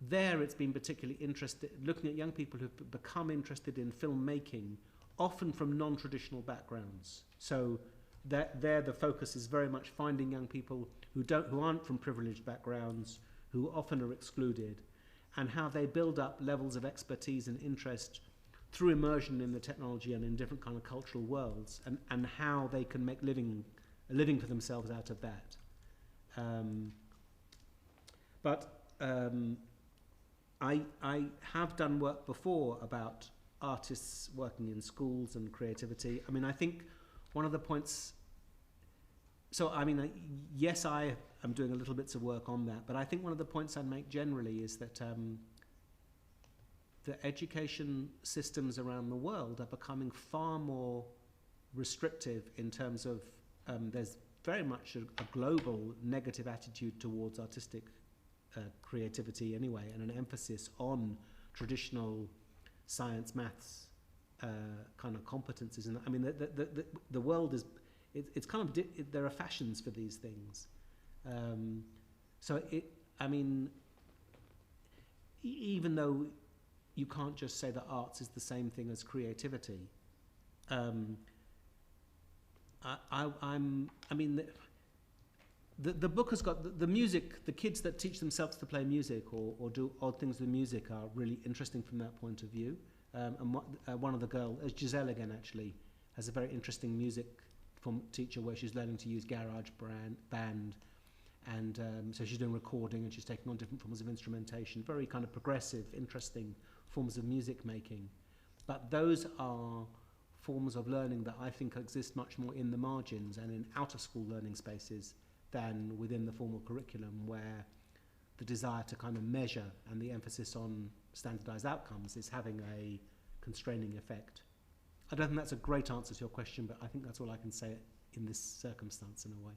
there it's been particularly interested, looking at young people who've become interested in filmmaking, often from non-traditional backgrounds. So there the focus is very much finding young people who aren't from privileged backgrounds, who often are excluded, and how they build up levels of expertise and interest through immersion in the technology and in different kind of cultural worlds, and how they can make a living for themselves out of that. I have done work before about artists working in schools and creativity. I mean, I think one of the points, so I mean, yes, I am doing a little bits of work on that, but I think one of the points I'd make generally is that the education systems around the world are becoming far more restrictive in terms of, there's very much a global negative attitude towards artistic creativity anyway, and an emphasis on traditional science, maths kind of competencies. And I mean, the world is, it's kind of, there are fashions for these things. So I mean, even though you can't just say that arts is the same thing as creativity, I mean, the book has got the music. The kids that teach themselves to play music or do odd things with music are really interesting from that point of view. And one of the girls, Giselle again, actually has a very interesting music teacher where she's learning to use garage band, and so she's doing recording and she's taking on different forms of instrumentation, very kind of progressive, interesting forms of music making. But those are forms of learning that I think exist much more in the margins and in out-of-school learning spaces than within the formal curriculum, where the desire to kind of measure and the emphasis on standardized outcomes is having a constraining effect. I don't think that's a great answer to your question, but I think that's all I can say in this circumstance in a way.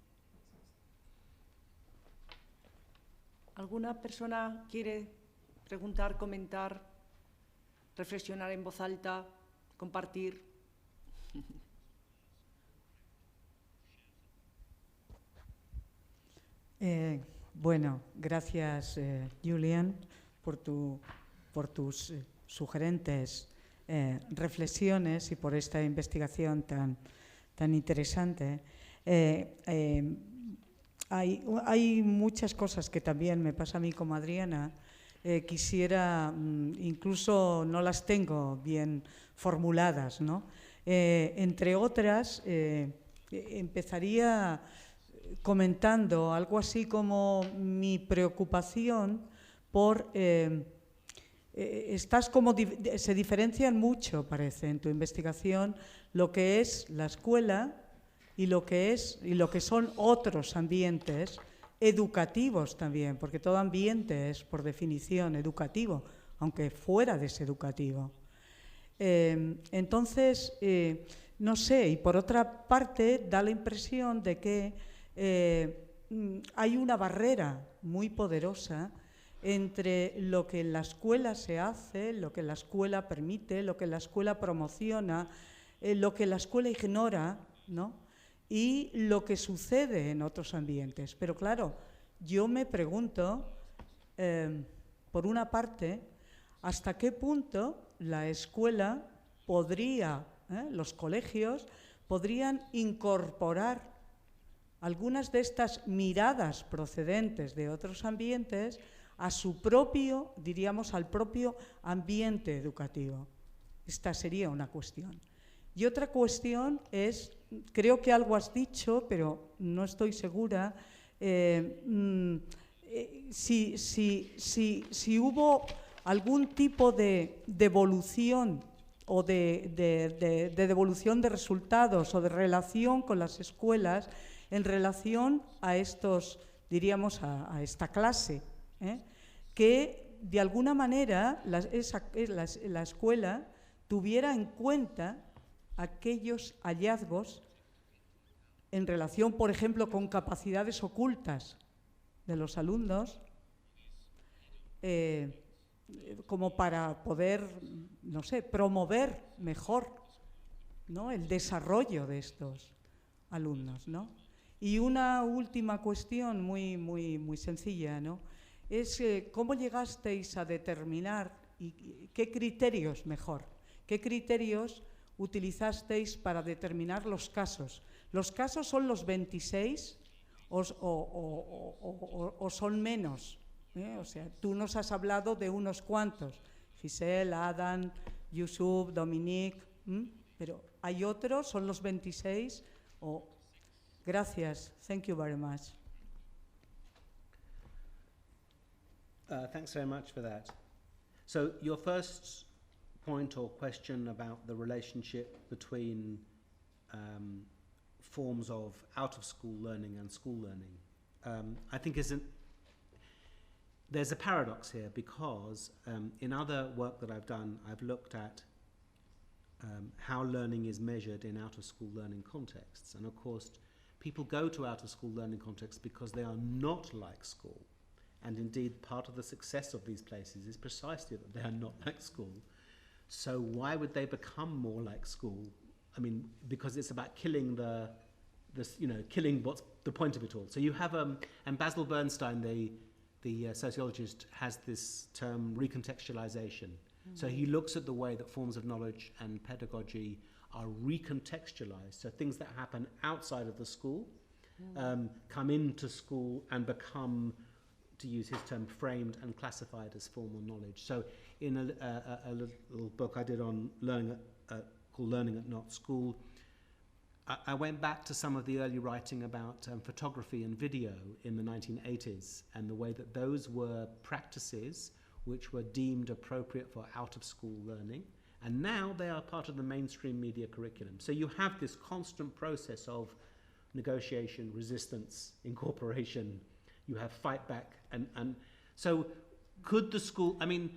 ¿Alguna persona quiere preguntar, comentar, reflexionar en voz alta, compartir? Bueno, gracias Julián por tus sugerentes reflexiones y por esta investigación tan interesante. Hay muchas cosas que también me pasa a mí como Adriana. Quisiera, incluso no las tengo bien formuladas, ¿no? Entre otras, empezaría comentando algo así como mi preocupación por... se diferencian mucho, parece, en tu investigación lo que es la escuela y lo que son otros ambientes educativos también, porque todo ambiente es, por definición, educativo, aunque fuera deseducativo. Entonces, no sé, y por otra parte da la impresión de que hay una barrera muy poderosa entre lo que en la escuela se hace, lo que la escuela permite, lo que la escuela promociona, lo que la escuela ignora, ¿no? Y lo que sucede en otros ambientes. Pero claro, yo me pregunto, por una parte, hasta qué punto la escuela podría, los colegios, podrían incorporar algunas de estas miradas procedentes de otros ambientes a su propio, diríamos, al propio ambiente educativo. Esta sería una cuestión. Y otra cuestión es, creo que algo has dicho, pero no estoy segura, si hubo algún tipo de devolución o de devolución de resultados o de relación con las escuelas en relación a estos, diríamos, a esta clase, que de alguna manera la escuela tuviera en cuenta aquellos hallazgos en relación, por ejemplo, con capacidades ocultas de los alumnos, como para poder, no sé, promover mejor, ¿no?, el desarrollo de estos alumnos, ¿no? Y una última cuestión muy sencilla, ¿no? es cómo llegasteis a determinar y qué criterios, mejor, qué criterios utilizasteis para determinar los casos. ¿Los casos son los 26 o son menos? O sea, tú nos has hablado de unos cuantos, Giselle, Adam, Yusuf, Dominique, pero ¿hay otros? ¿Son los 26? Gracias. Thank you very much. Thanks very much for that. So your first point or question about the relationship between forms of out-of-school learning and school learning, I think there's a paradox here, because in other work that I've done, I've looked at how learning is measured in out-of-school learning contexts. And of course, people go to out-of-school learning contexts because they are not like school. And indeed, part of the success of these places is precisely that they are not like school. So why would they become more like school? I mean, because it's about killing killing what's the point of it all. So you have, and Basil Bernstein, the sociologist, has this term recontextualization. So he looks at the way that forms of knowledge and pedagogy are recontextualized. So things that happen outside of the school come into school and become, to use his term, framed and classified as formal knowledge. So in a little book I did on learning called Learning at Not School, I went back to some of the early writing about photography and video in the 1980s, and the way that those were practices which were deemed appropriate for out-of-school learning, and now they are part of the mainstream media curriculum. So you have this constant process of negotiation, resistance, incorporation. You have fight back, and so could the school, I mean,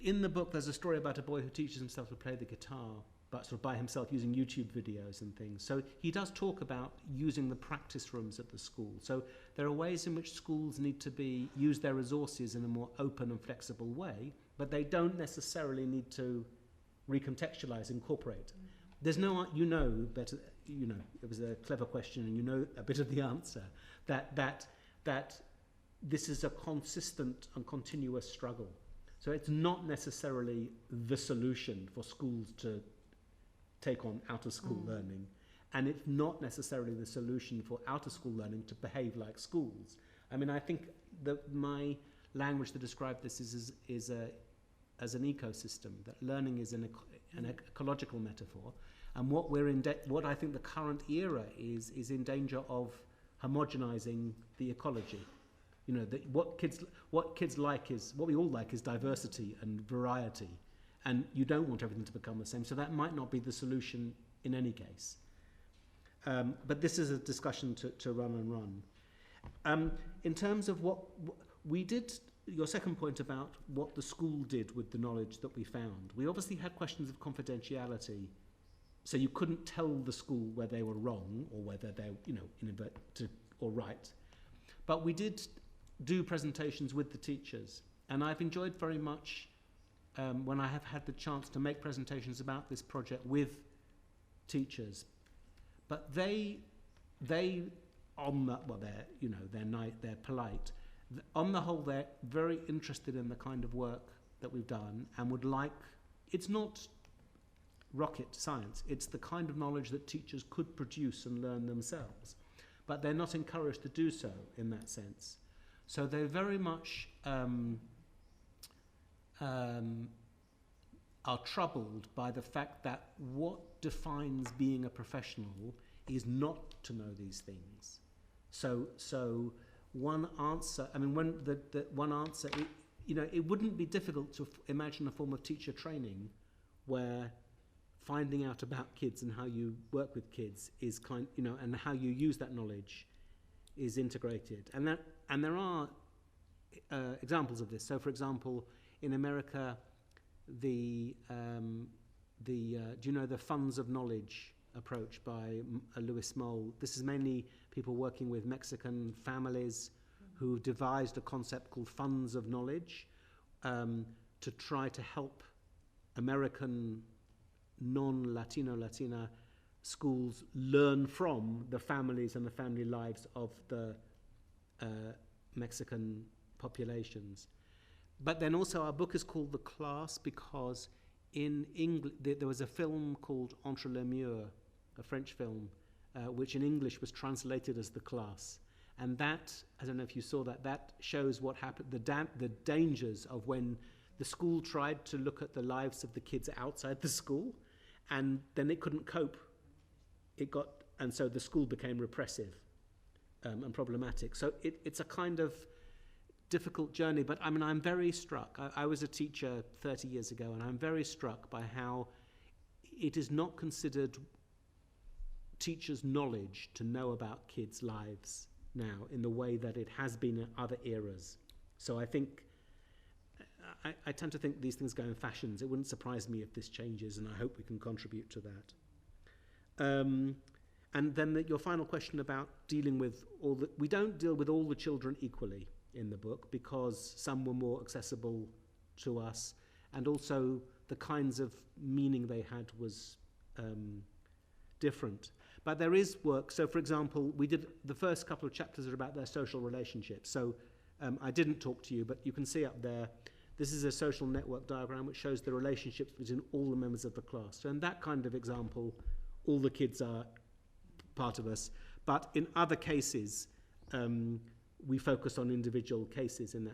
in the book there's a story about a boy who teaches himself to play the guitar, but sort of by himself, using YouTube videos and things. So he does talk about using the practice rooms at the school. So there are ways in which schools need to use their resources in a more open and flexible way, but they don't necessarily need to recontextualize, incorporate. There's no, better, it was a clever question, and you know a bit of the answer, that this is a consistent and continuous struggle. So it's not necessarily the solution for schools to take on out-of-school learning, and it's not necessarily the solution for out-of-school learning to behave like schools. I mean, I think that my language to describe this is as an ecosystem, that learning is an ecological metaphor, and what I think the current era is in danger of homogenizing the ecology. You know, what kids like is, what we all like is diversity and variety. And you don't want everything to become the same, so that might not be the solution in any case. But this is a discussion to run and run. In terms of what we did, your second point about what the school did with the knowledge that we found, we obviously had questions of confidentiality, so you couldn't tell the school where they were wrong or whether they're, or right. But we did do presentations with the teachers, and I've enjoyed very much when I have had the chance to make presentations about this project with teachers. But they're polite. On the whole, they're very interested in the kind of work that we've done, and would like, it's not rocket science, it's the kind of knowledge that teachers could produce and learn themselves. But they're not encouraged to do so in that sense. So they're very much are troubled by the fact that what defines being a professional is not to know these things. So one answer, I mean, when the one answer, it wouldn't be difficult to imagine a form of teacher training where finding out about kids and how you work with kids is and how you use that knowledge is integrated. And there are examples of this. So, for example, in America, do you know the funds of knowledge approach by Louis Moll? This is mainly people working with Mexican families who devised a concept called funds of knowledge to try to help American non-Latina schools learn from the families and the family lives of the Mexican populations. But then also our book is called The Class because in English, there was a film called Entre les Murs, a French film, which in English was translated as The Class. And that, I don't know if you saw that, that shows what happened, the dangers of when the school tried to look at the lives of the kids outside the school, and then it couldn't cope. And so the school became repressive and problematic. So it's a kind of difficult journey, but I mean, I'm very struck. I was a teacher 30 years ago, and I'm very struck by how it is not considered teachers' knowledge to know about kids' lives now in the way that it has been in other eras. So I think, I tend to think these things go in fashions. It wouldn't surprise me if this changes, and I hope we can contribute to that. And then your final question about dealing with we don't deal with all the children equally in the book because some were more accessible to us, and also the kinds of meaning they had was different. But there is work. So, for example, we did the first couple of chapters are about their social relationships. So I didn't talk to you, but you can see up there, this is a social network diagram which shows the relationships between all the members of the class. So in that kind of example, all the kids are part of us. But in other cases, we focus on individual cases in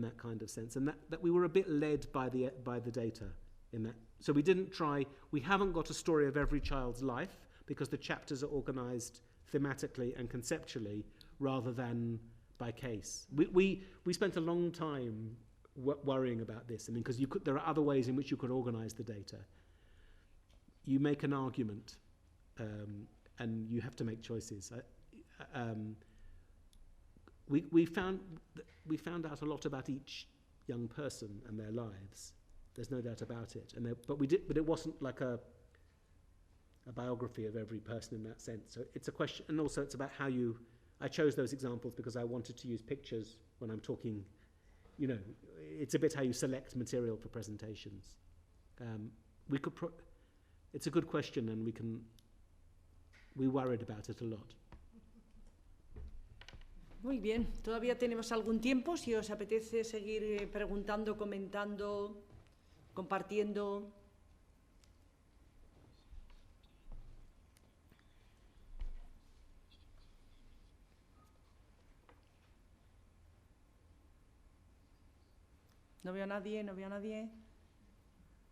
that kind of sense, and that we were a bit led by the data in that. So we haven't got a story of every child's life because the chapters are organized thematically and conceptually rather than by case. We spent a long time worrying about this. I mean, because there are other ways in which you could organize the data. You make an argument, and you have to make choices. We found out a lot about each young person and their lives. There's no doubt about it. But it wasn't like a biography of every person in that sense. So it's a question, and also it's about how you. I chose those examples because I wanted to use pictures when I'm talking. You know, it's a bit how you select material for presentations. It's a good question, and we worried about it a lot. Muy bien, todavía tenemos algún tiempo. Si os apetece seguir preguntando, comentando, compartiendo. No veo a nadie.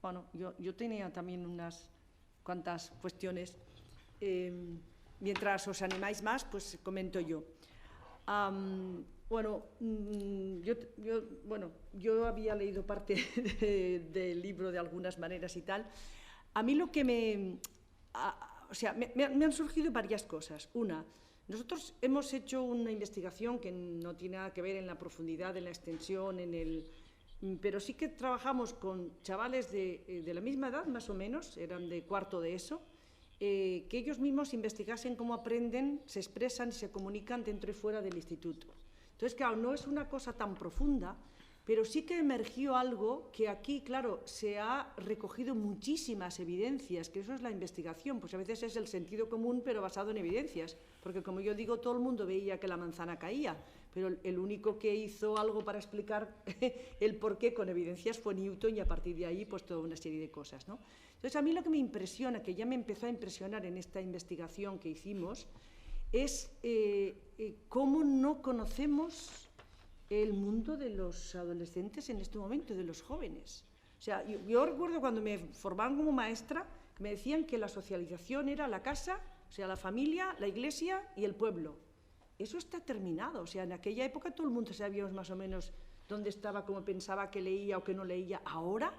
Bueno, yo tenía también unas cuantas cuestiones. Mientras os animáis más, pues comento yo. Yo había leído parte del libro de algunas maneras y tal. A mí lo que me han surgido varias cosas. Una, nosotros hemos hecho una investigación que no tiene nada que ver en la profundidad, en la extensión, pero sí que trabajamos con chavales de la misma edad, más o menos, eran de cuarto de ESO, que ellos mismos investigasen cómo aprenden, se expresan y se comunican dentro y fuera del instituto. Entonces, claro, no es una cosa tan profunda, pero sí que emergió algo que aquí, claro, se ha recogido muchísimas evidencias, que eso es la investigación, pues a veces es el sentido común, pero basado en evidencias, porque como yo digo, todo el mundo veía que la manzana caía, pero el único que hizo algo para explicar el porqué con evidencias fue Newton, y a partir de ahí pues toda una serie de cosas, ¿no? Entonces a mí lo que me impresiona, que ya me empezó a impresionar en esta investigación que hicimos, es cómo no conocemos el mundo de los adolescentes en este momento, de los jóvenes. O sea, yo recuerdo cuando me formaban como maestra, me decían que la socialización era la casa, o sea, la familia, la iglesia y el pueblo. Eso está terminado, o sea, en aquella época todo el mundo sabíamos más o menos dónde estaba, cómo pensaba, qué leía o qué no leía. Ahora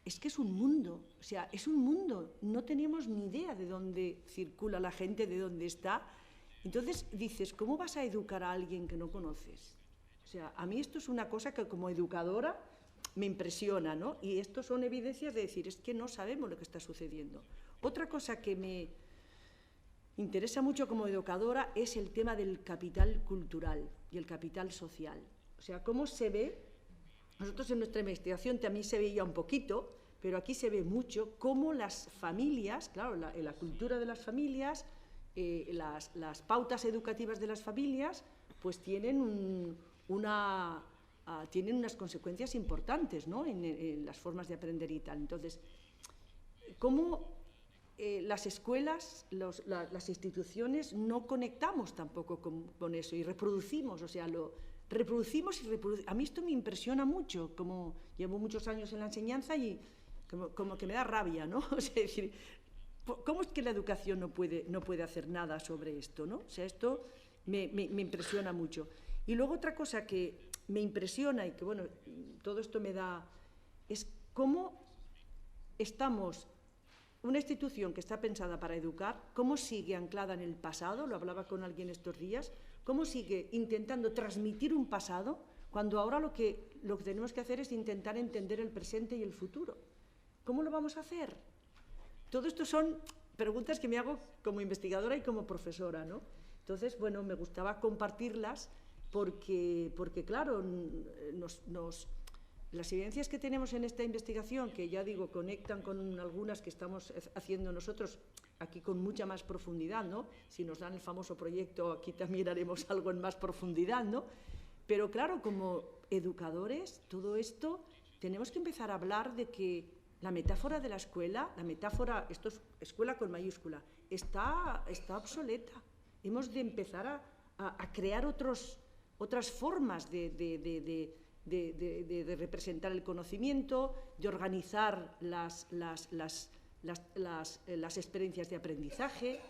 es que es un mundo, o sea, es un mundo, no teníamos ni idea de dónde circula la gente, de dónde está. Entonces dices, ¿cómo vas a educar a alguien que no conoces? O sea, a mí esto es una cosa que como educadora me impresiona, ¿no? Y esto son evidencias de decir, es que no sabemos lo que está sucediendo. Otra cosa que me interesa mucho como educadora es el tema del capital cultural y el capital social. O sea, cómo se ve, nosotros en nuestra investigación también se veía un poquito, pero aquí se ve mucho cómo las familias, claro, la cultura de las familias, las pautas educativas de las familias, pues tienen una tienen unas consecuencias importantes, ¿no? en las formas de aprender y tal. Entonces, ¿cómo las escuelas, las instituciones no conectamos tampoco con eso y reproducimos? O sea, lo reproducimos y reproducimos. A mí esto me impresiona mucho, como llevo muchos años en la enseñanza y como que me da rabia, ¿no? O sea, es decir, ¿cómo es que la educación no puede hacer nada sobre esto, ¿no? O sea, esto me impresiona mucho. Y luego otra cosa que me impresiona y que, bueno, todo esto me da, es cómo estamos, una institución que está pensada para educar, cómo sigue anclada en el pasado, lo hablaba con alguien estos días, cómo sigue intentando transmitir un pasado, cuando ahora lo que tenemos que hacer es intentar entender el presente y el futuro. ¿Cómo lo vamos a hacer? Todo esto son preguntas que me hago como investigadora y como profesora, ¿no? Entonces, bueno, me gustaba compartirlas porque claro, las evidencias que tenemos en esta investigación, que ya digo, conectan con algunas que estamos haciendo nosotros aquí con mucha más profundidad, ¿no? Si nos dan el famoso proyecto, aquí también haremos algo en más profundidad, ¿no? Pero claro, como educadores, todo esto, tenemos que empezar a hablar de que la metáfora de la escuela, esto es escuela con mayúscula, está obsoleta. Hemos de empezar a crear otras formas de representar el conocimiento, de organizar las experiencias de aprendizaje.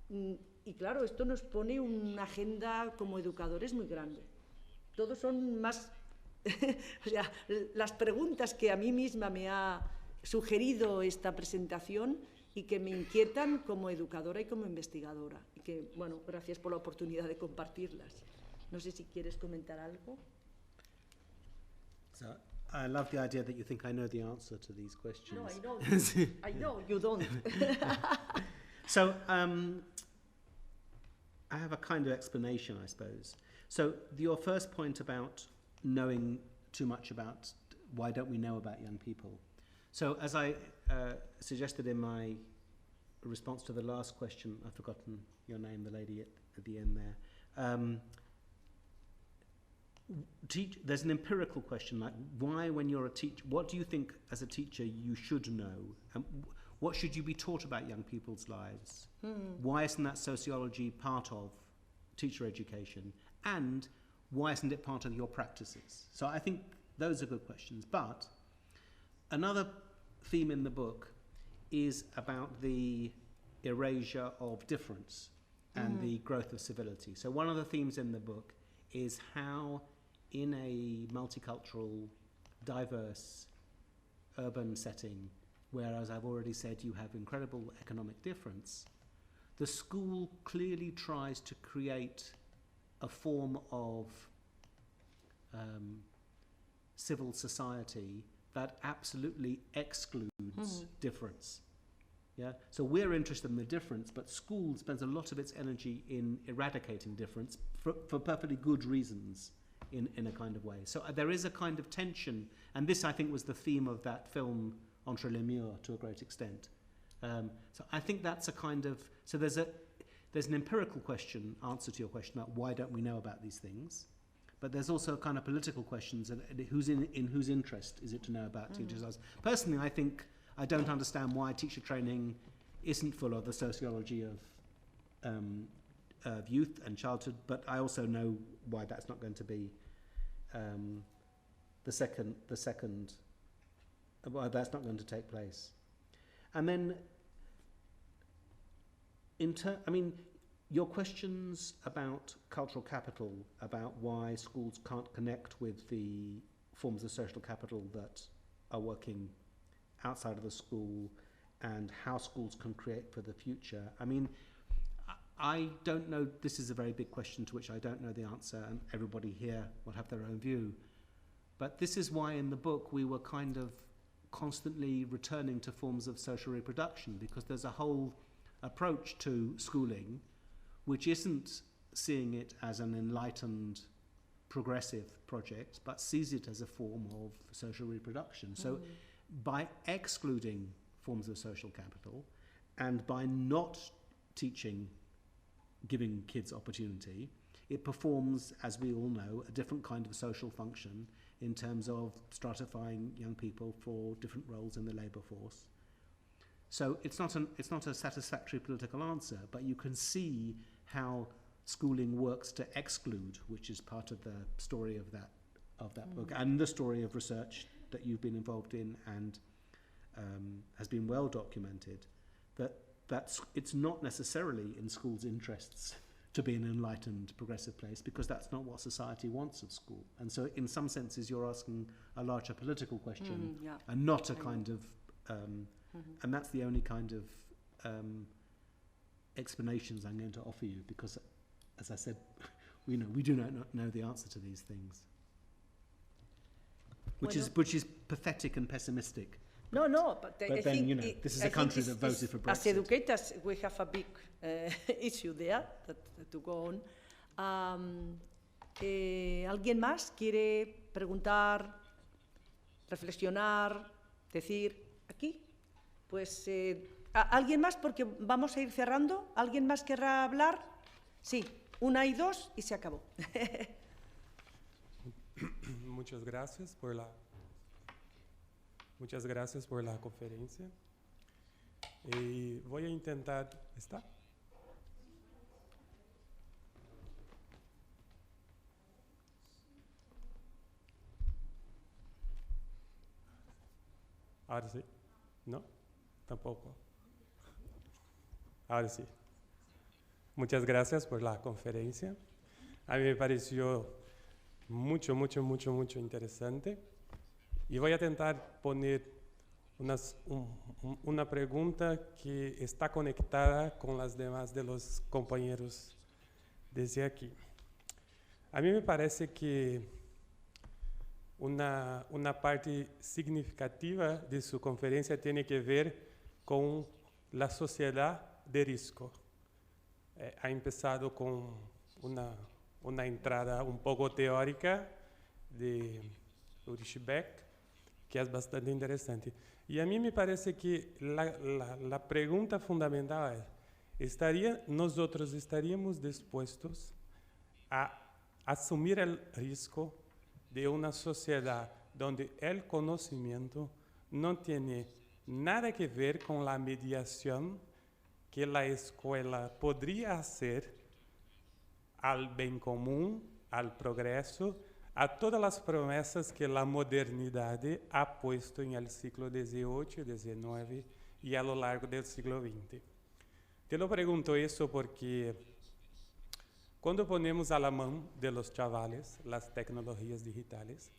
Y claro, esto nos pone una agenda como educadores muy grande. Todos son más... o sea, las preguntas que a mí misma me ha sugerido esta presentación y que me inquietan como educadora y como investigadora. Y que, bueno, gracias por la oportunidad de compartirlas. No sé si quieres comentar algo. So, I love the idea that you think I know the answer to these questions. No, I know. I know, you don't. So, I have a kind of explanation, I suppose. So, your first point about knowing too much about why don't we know about young people. So, as I suggested in my response to the last question, I've forgotten your name, the lady at the end there. There's an empirical question, like why, when you're a teacher, what do you think as a teacher you should know? And what should you be taught about young people's lives? Why isn't that sociology part of teacher education? And why isn't it part of your practices? So I think those are good questions. But another theme in the book is about the erasure of difference and the growth of civility. So one of the themes in the book is how, in a multicultural, diverse, urban setting, where, as I've already said, you have incredible economic difference, the school clearly tries to create a form of civil society that absolutely excludes difference. Yeah? So we're interested in the difference, but school spends a lot of its energy in eradicating difference for perfectly good reasons in a kind of way. So there is a kind of tension, and this, I think, was the theme of that film, Entre les Murs, to a great extent. So I think that's a kind of... So there's an empirical answer to your question about why don't we know about these things, but there's also kind of political questions, and in whose interest is it to know about teachers' lives. Personally, I think I don't understand why teacher training isn't full of the sociology of youth and childhood, but I also know why that's not going to be why that's not going to take place. And then, your questions about cultural capital, about why schools can't connect with the forms of social capital that are working outside of the school, and how schools can create for the future. I mean, I don't know, this is a very big question to which I don't know the answer, and everybody here will have their own view. But this is why in the book we were kind of constantly returning to forms of social reproduction, because there's a whole approach to schooling which isn't seeing it as an enlightened, progressive project, but sees it as a form of social reproduction. So by excluding forms of social capital, and by not giving kids opportunity, it performs, as we all know, a different kind of social function in terms of stratifying young people for different roles in the labour force. So it's not a satisfactory political answer, but you can see how schooling works to exclude, which is part of the story of that book, and the story of research that you've been involved in and has been well documented, that it's not necessarily in schools' interests to be an enlightened, progressive place, because that's not what society wants of school. And so in some senses you're asking a larger political question, and not a kind of and that's the only kind of explanations I'm going to offer you, because, as I said, we do not know the answer to these things, which is pathetic and pessimistic. No, but I then, think this is a country that voted for Brexit. As educators, we have a big issue there to go on. ¿Alguien más quiere preguntar, reflexionar, decir aquí? Pues, ¿alguien más? Porque vamos a ir cerrando. ¿Alguien más querrá hablar? Sí, 1 y 2 y se acabó. Muchas gracias por la conferencia. Y voy a intentar... ¿Está? Ahora sí. ¿No? Tampoco. Ahora sí. Muchas gracias por la conferencia. A mí me pareció mucho interesante. Y voy a intentar poner una pregunta que está conectada con las demás de los compañeros desde aquí. A mí me parece que una parte significativa de su conferencia tiene que ver con la sociedad de riesgo. Ha empezado con una entrada un poco teórica de Ulrich Beck, que es bastante interesante. Y a mí me parece que la pregunta fundamental es, ¿nosotros estaríamos dispuestos a asumir el riesgo de una sociedad donde el conocimiento no tiene nada que ver con la mediación que la escuela podría hacer al bien común, al progreso, a todas las promesas que la modernidad ha puesto en el siglo XVIII, XIX y a lo largo del siglo XX? Te lo pregunto eso porque cuando ponemos a la mano de los chavales las tecnologías digitales,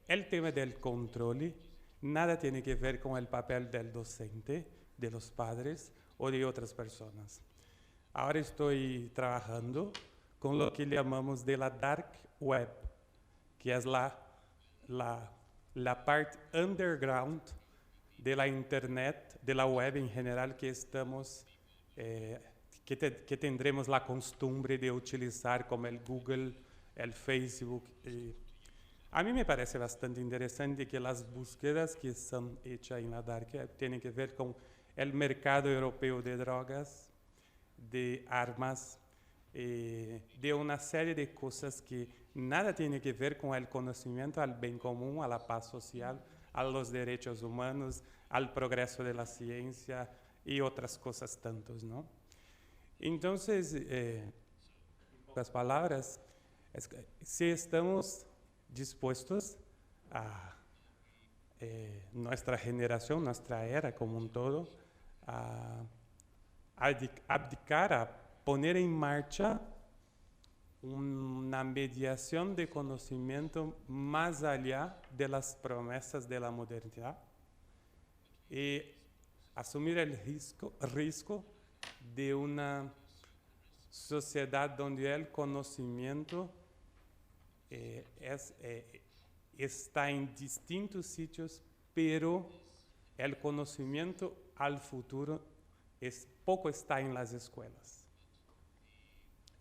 el tema del control nada tiene que ver con el papel del docente, de los padres o de otras personas. Ahora estoy trabajando con lo que llamamos de la dark web, que es la parte underground de la internet, de la web en general, que estamos, que tendremos la costumbre de utilizar, como el Google, el Facebook. A mí me parece bastante interesante que las búsquedas que son hechas en la dark web tienen que ver con el mercado europeo de drogas, de armas, de una serie de cosas que nada tiene que ver con el conocimiento, al bien común, a la paz social, a los derechos humanos, al progreso de la ciencia y otras cosas tantos, ¿no? Entonces, en pocas palabras, si estamos dispuestos a nuestra generación, nuestra era como un todo, a abdicar, a poner en marcha una mediación de conocimiento más allá de las promesas de la modernidad y asumir el riesgo de una sociedad donde el conocimiento está en distintos sitios, pero el conocimiento al futuro poco está en las escuelas.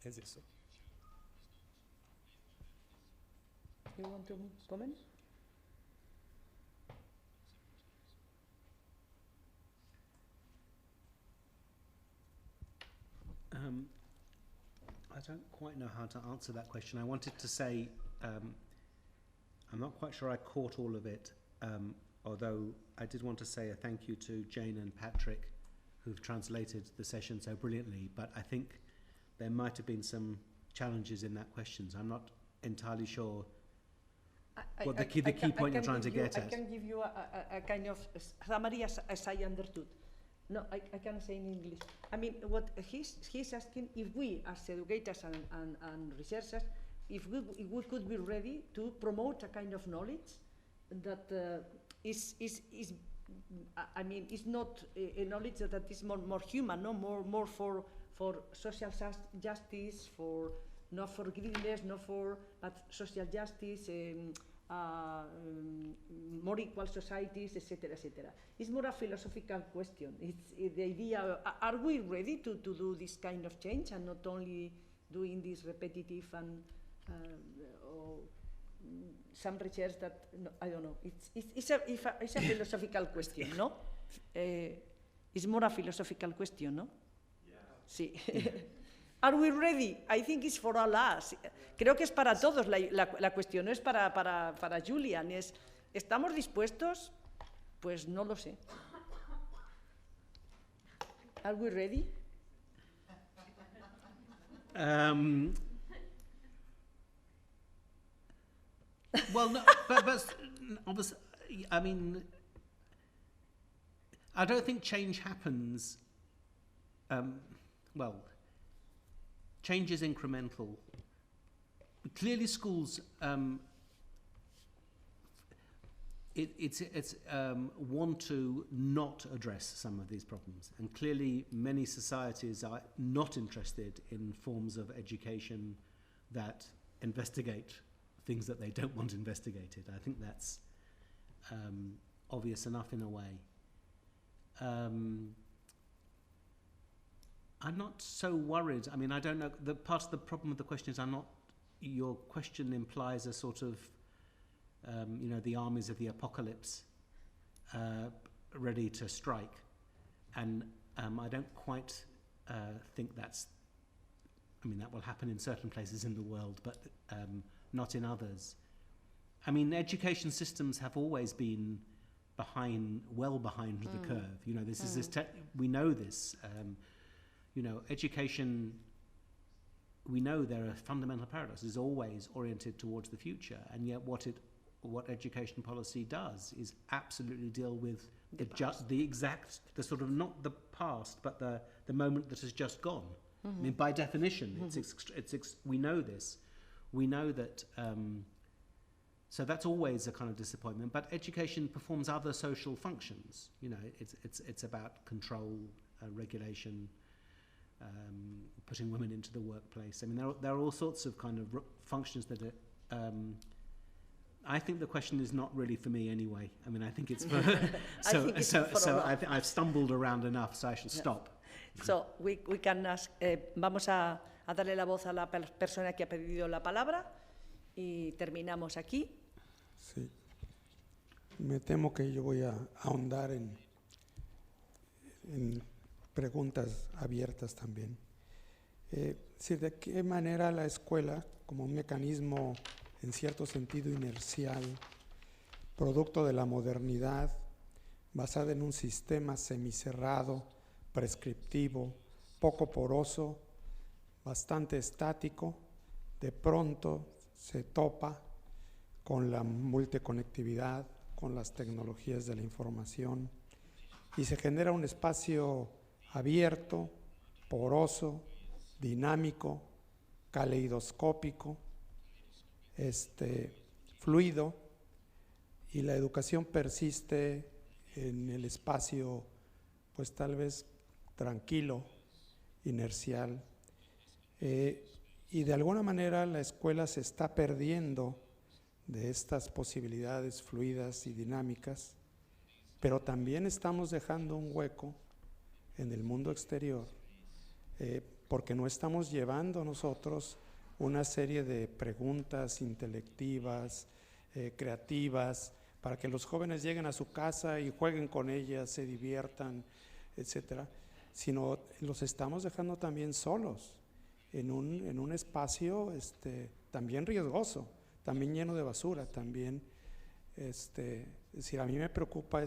Es eso. You want to comment? don't quite know how to answer that question. I wanted to say, I'm not quite sure I caught all of it, although I did want to say a thank you to Jane and Patrick, who've translated the session so brilliantly, but I think there might have been some challenges in that question. So I'm not entirely sure what the key point you're trying to get at. I can give you a kind of summary as I understood. No, I can say in English. I mean, what he's asking, if we as educators and researchers, if we could be ready to promote a kind of knowledge that is I mean, it's not a knowledge that is more human, no, more for social justice, for not for greediness, but social justice, more equal societies, etc., etc. It's more a philosophical question. It's the idea: are we ready to do this kind of change and not only doing this repetitive and or some research that I don't know. It's a philosophical question, no? It's more a philosophical question, no? Yeah. Sí. Are we ready? I think it's for all us. Creo que es para todos. La cuestión no es para Julián. ¿Estamos dispuestos? Pues no lo sé. Are we ready? Well, no, but obviously, I mean, I don't think change happens. Well, change is incremental. Clearly, schools want to not address some of these problems, and clearly, many societies are not interested in forms of education that investigate things that they don't want investigated. I think that's obvious enough in a way. I'm not so worried. I mean, I don't know. The part of the problem of the question is your question implies a sort of, the armies of the apocalypse ready to strike. And I don't quite think that will happen in certain places in the world, but not in others. I mean, education systems have always been well behind the curve. This is we know this. Education, we know there are fundamental paradoxes. It's always oriented towards the future, and yet what education policy does is absolutely deal with the sort of not the past, but the moment that has just gone. I mean, by definition, we know this. We know that, so that's always a kind of disappointment. But education performs other social functions. It's about control, regulation, putting women into the workplace. I mean, there are all sorts of kind of functions that are. I think the question is not really for me anyway. I mean, I think it's for. I've stumbled around enough, so I should stop. So we can ask. Vamos a darle la voz a la persona que ha pedido la palabra y terminamos aquí. Sí. Me temo que yo voy a ahondar en preguntas abiertas también. ¿De qué manera la escuela, como un mecanismo en cierto sentido inercial, producto de la modernidad, basada en un sistema semicerrado, prescriptivo, poco poroso, bastante estático, de pronto se topa con la multiconectividad, con las tecnologías de la información, y se genera un espacio abierto, poroso, dinámico, caleidoscópico, fluido, y la educación persiste en el espacio, pues tal vez tranquilo, inercial, y de alguna manera la escuela se está perdiendo de estas posibilidades fluidas y dinámicas, pero también estamos dejando un hueco en el mundo exterior, porque no estamos llevando nosotros una serie de preguntas intelectivas, creativas, para que los jóvenes lleguen a su casa y jueguen con ellas, se diviertan, etcétera, sino los estamos dejando también solos en un espacio también riesgoso, también lleno de basura, también, es decir, a mí me preocupa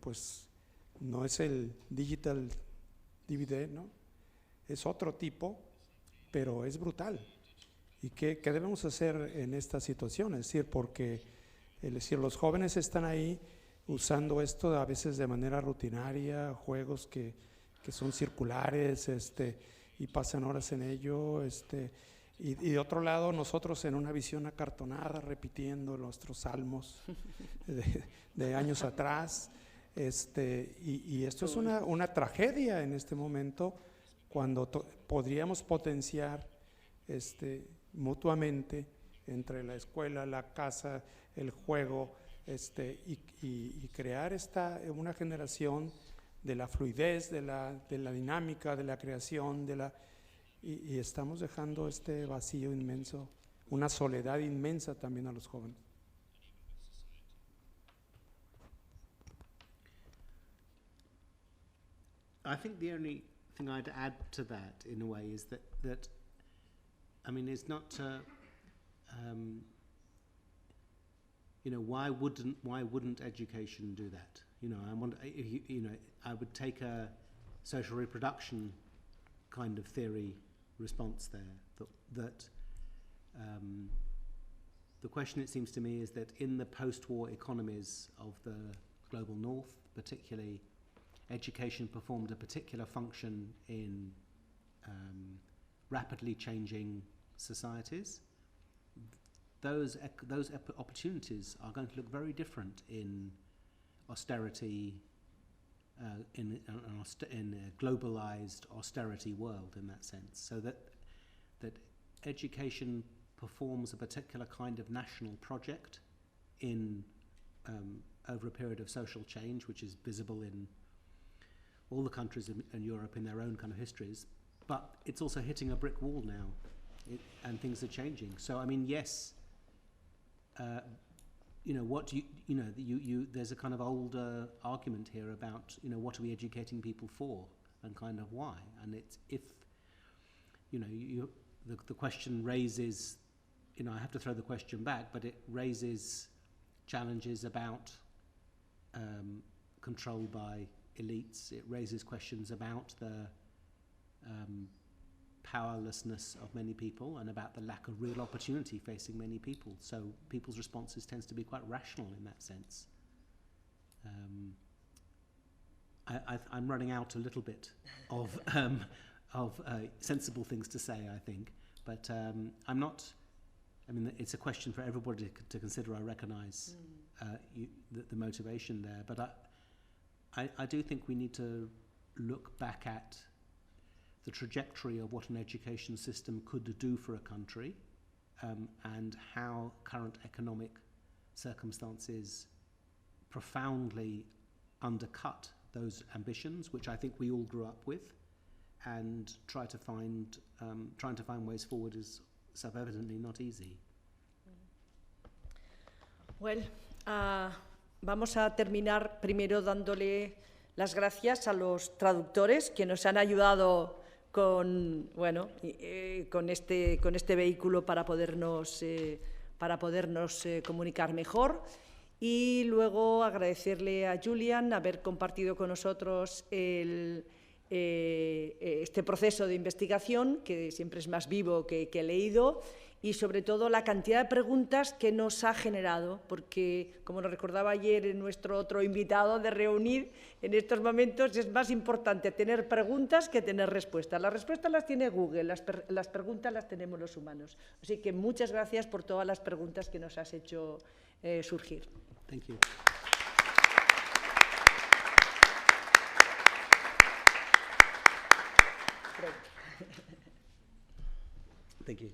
pues no es el digital DVD, ¿no? Es otro tipo, pero es brutal. ¿Y qué debemos hacer en esta situación? Es decir, porque los jóvenes están ahí usando esto a veces de manera rutinaria, juegos que son circulares, y pasan horas en ello, y de otro lado nosotros en una visión acartonada repitiendo nuestros salmos de años atrás, y esto es una tragedia en este momento, cuando podríamos potenciar mutuamente entre la escuela, la casa, el juego, y crear una generación de la fluidez, de la dinámica, de la creación, y estamos dejando este vacío inmenso, una soledad inmensa también a los jóvenes. I think the only thing I'd add to that, in a way, is that I mean, it's not. Why wouldn't education do that? I would take a social reproduction kind of theory response there. That the question, it seems to me, is that in the post-war economies of the global north, particularly, education performed a particular function in rapidly changing societies. Those opportunities are going to look very different in austerity, in a globalized austerity world, in that sense. So that education performs a particular kind of national project in over a period of social change, which is visible in all the countries in Europe in their own kind of histories, but it's also hitting a brick wall now, and things are changing. So I mean, yes, there's a kind of older argument here about, what are we educating people for, and kind of why, and it's the question raises, I have to throw the question back, but it raises challenges about control by elites. It raises questions about the powerlessness of many people and about the lack of real opportunity facing many people. So people's responses tends to be quite rational in that sense. I'm running out a little bit of sensible things to say, I think, but I'm not. I mean, it's a question for everybody to consider. I recognise the motivation there, but I do think we need to look back at the trajectory of what an education system could do for a country, and how current economic circumstances profoundly undercut those ambitions, which I think we all grew up with, and trying to find ways forward is self-evidently not easy. Well, vamos a terminar primero dándole las gracias a los traductores que nos han ayudado con este vehículo para podernos comunicar mejor, y luego agradecerle a Julián haber compartido con nosotros este proceso de investigación, que siempre es más vivo que leído, y sobre todo la cantidad de preguntas que nos ha generado, porque, como nos recordaba ayer nuestro otro invitado, de reunir en estos momentos es más importante tener preguntas que tener respuestas. Las respuestas las tiene Google, las preguntas las tenemos los humanos. Así que muchas gracias por todas las preguntas que nos has hecho surgir. Thank you. Thank you.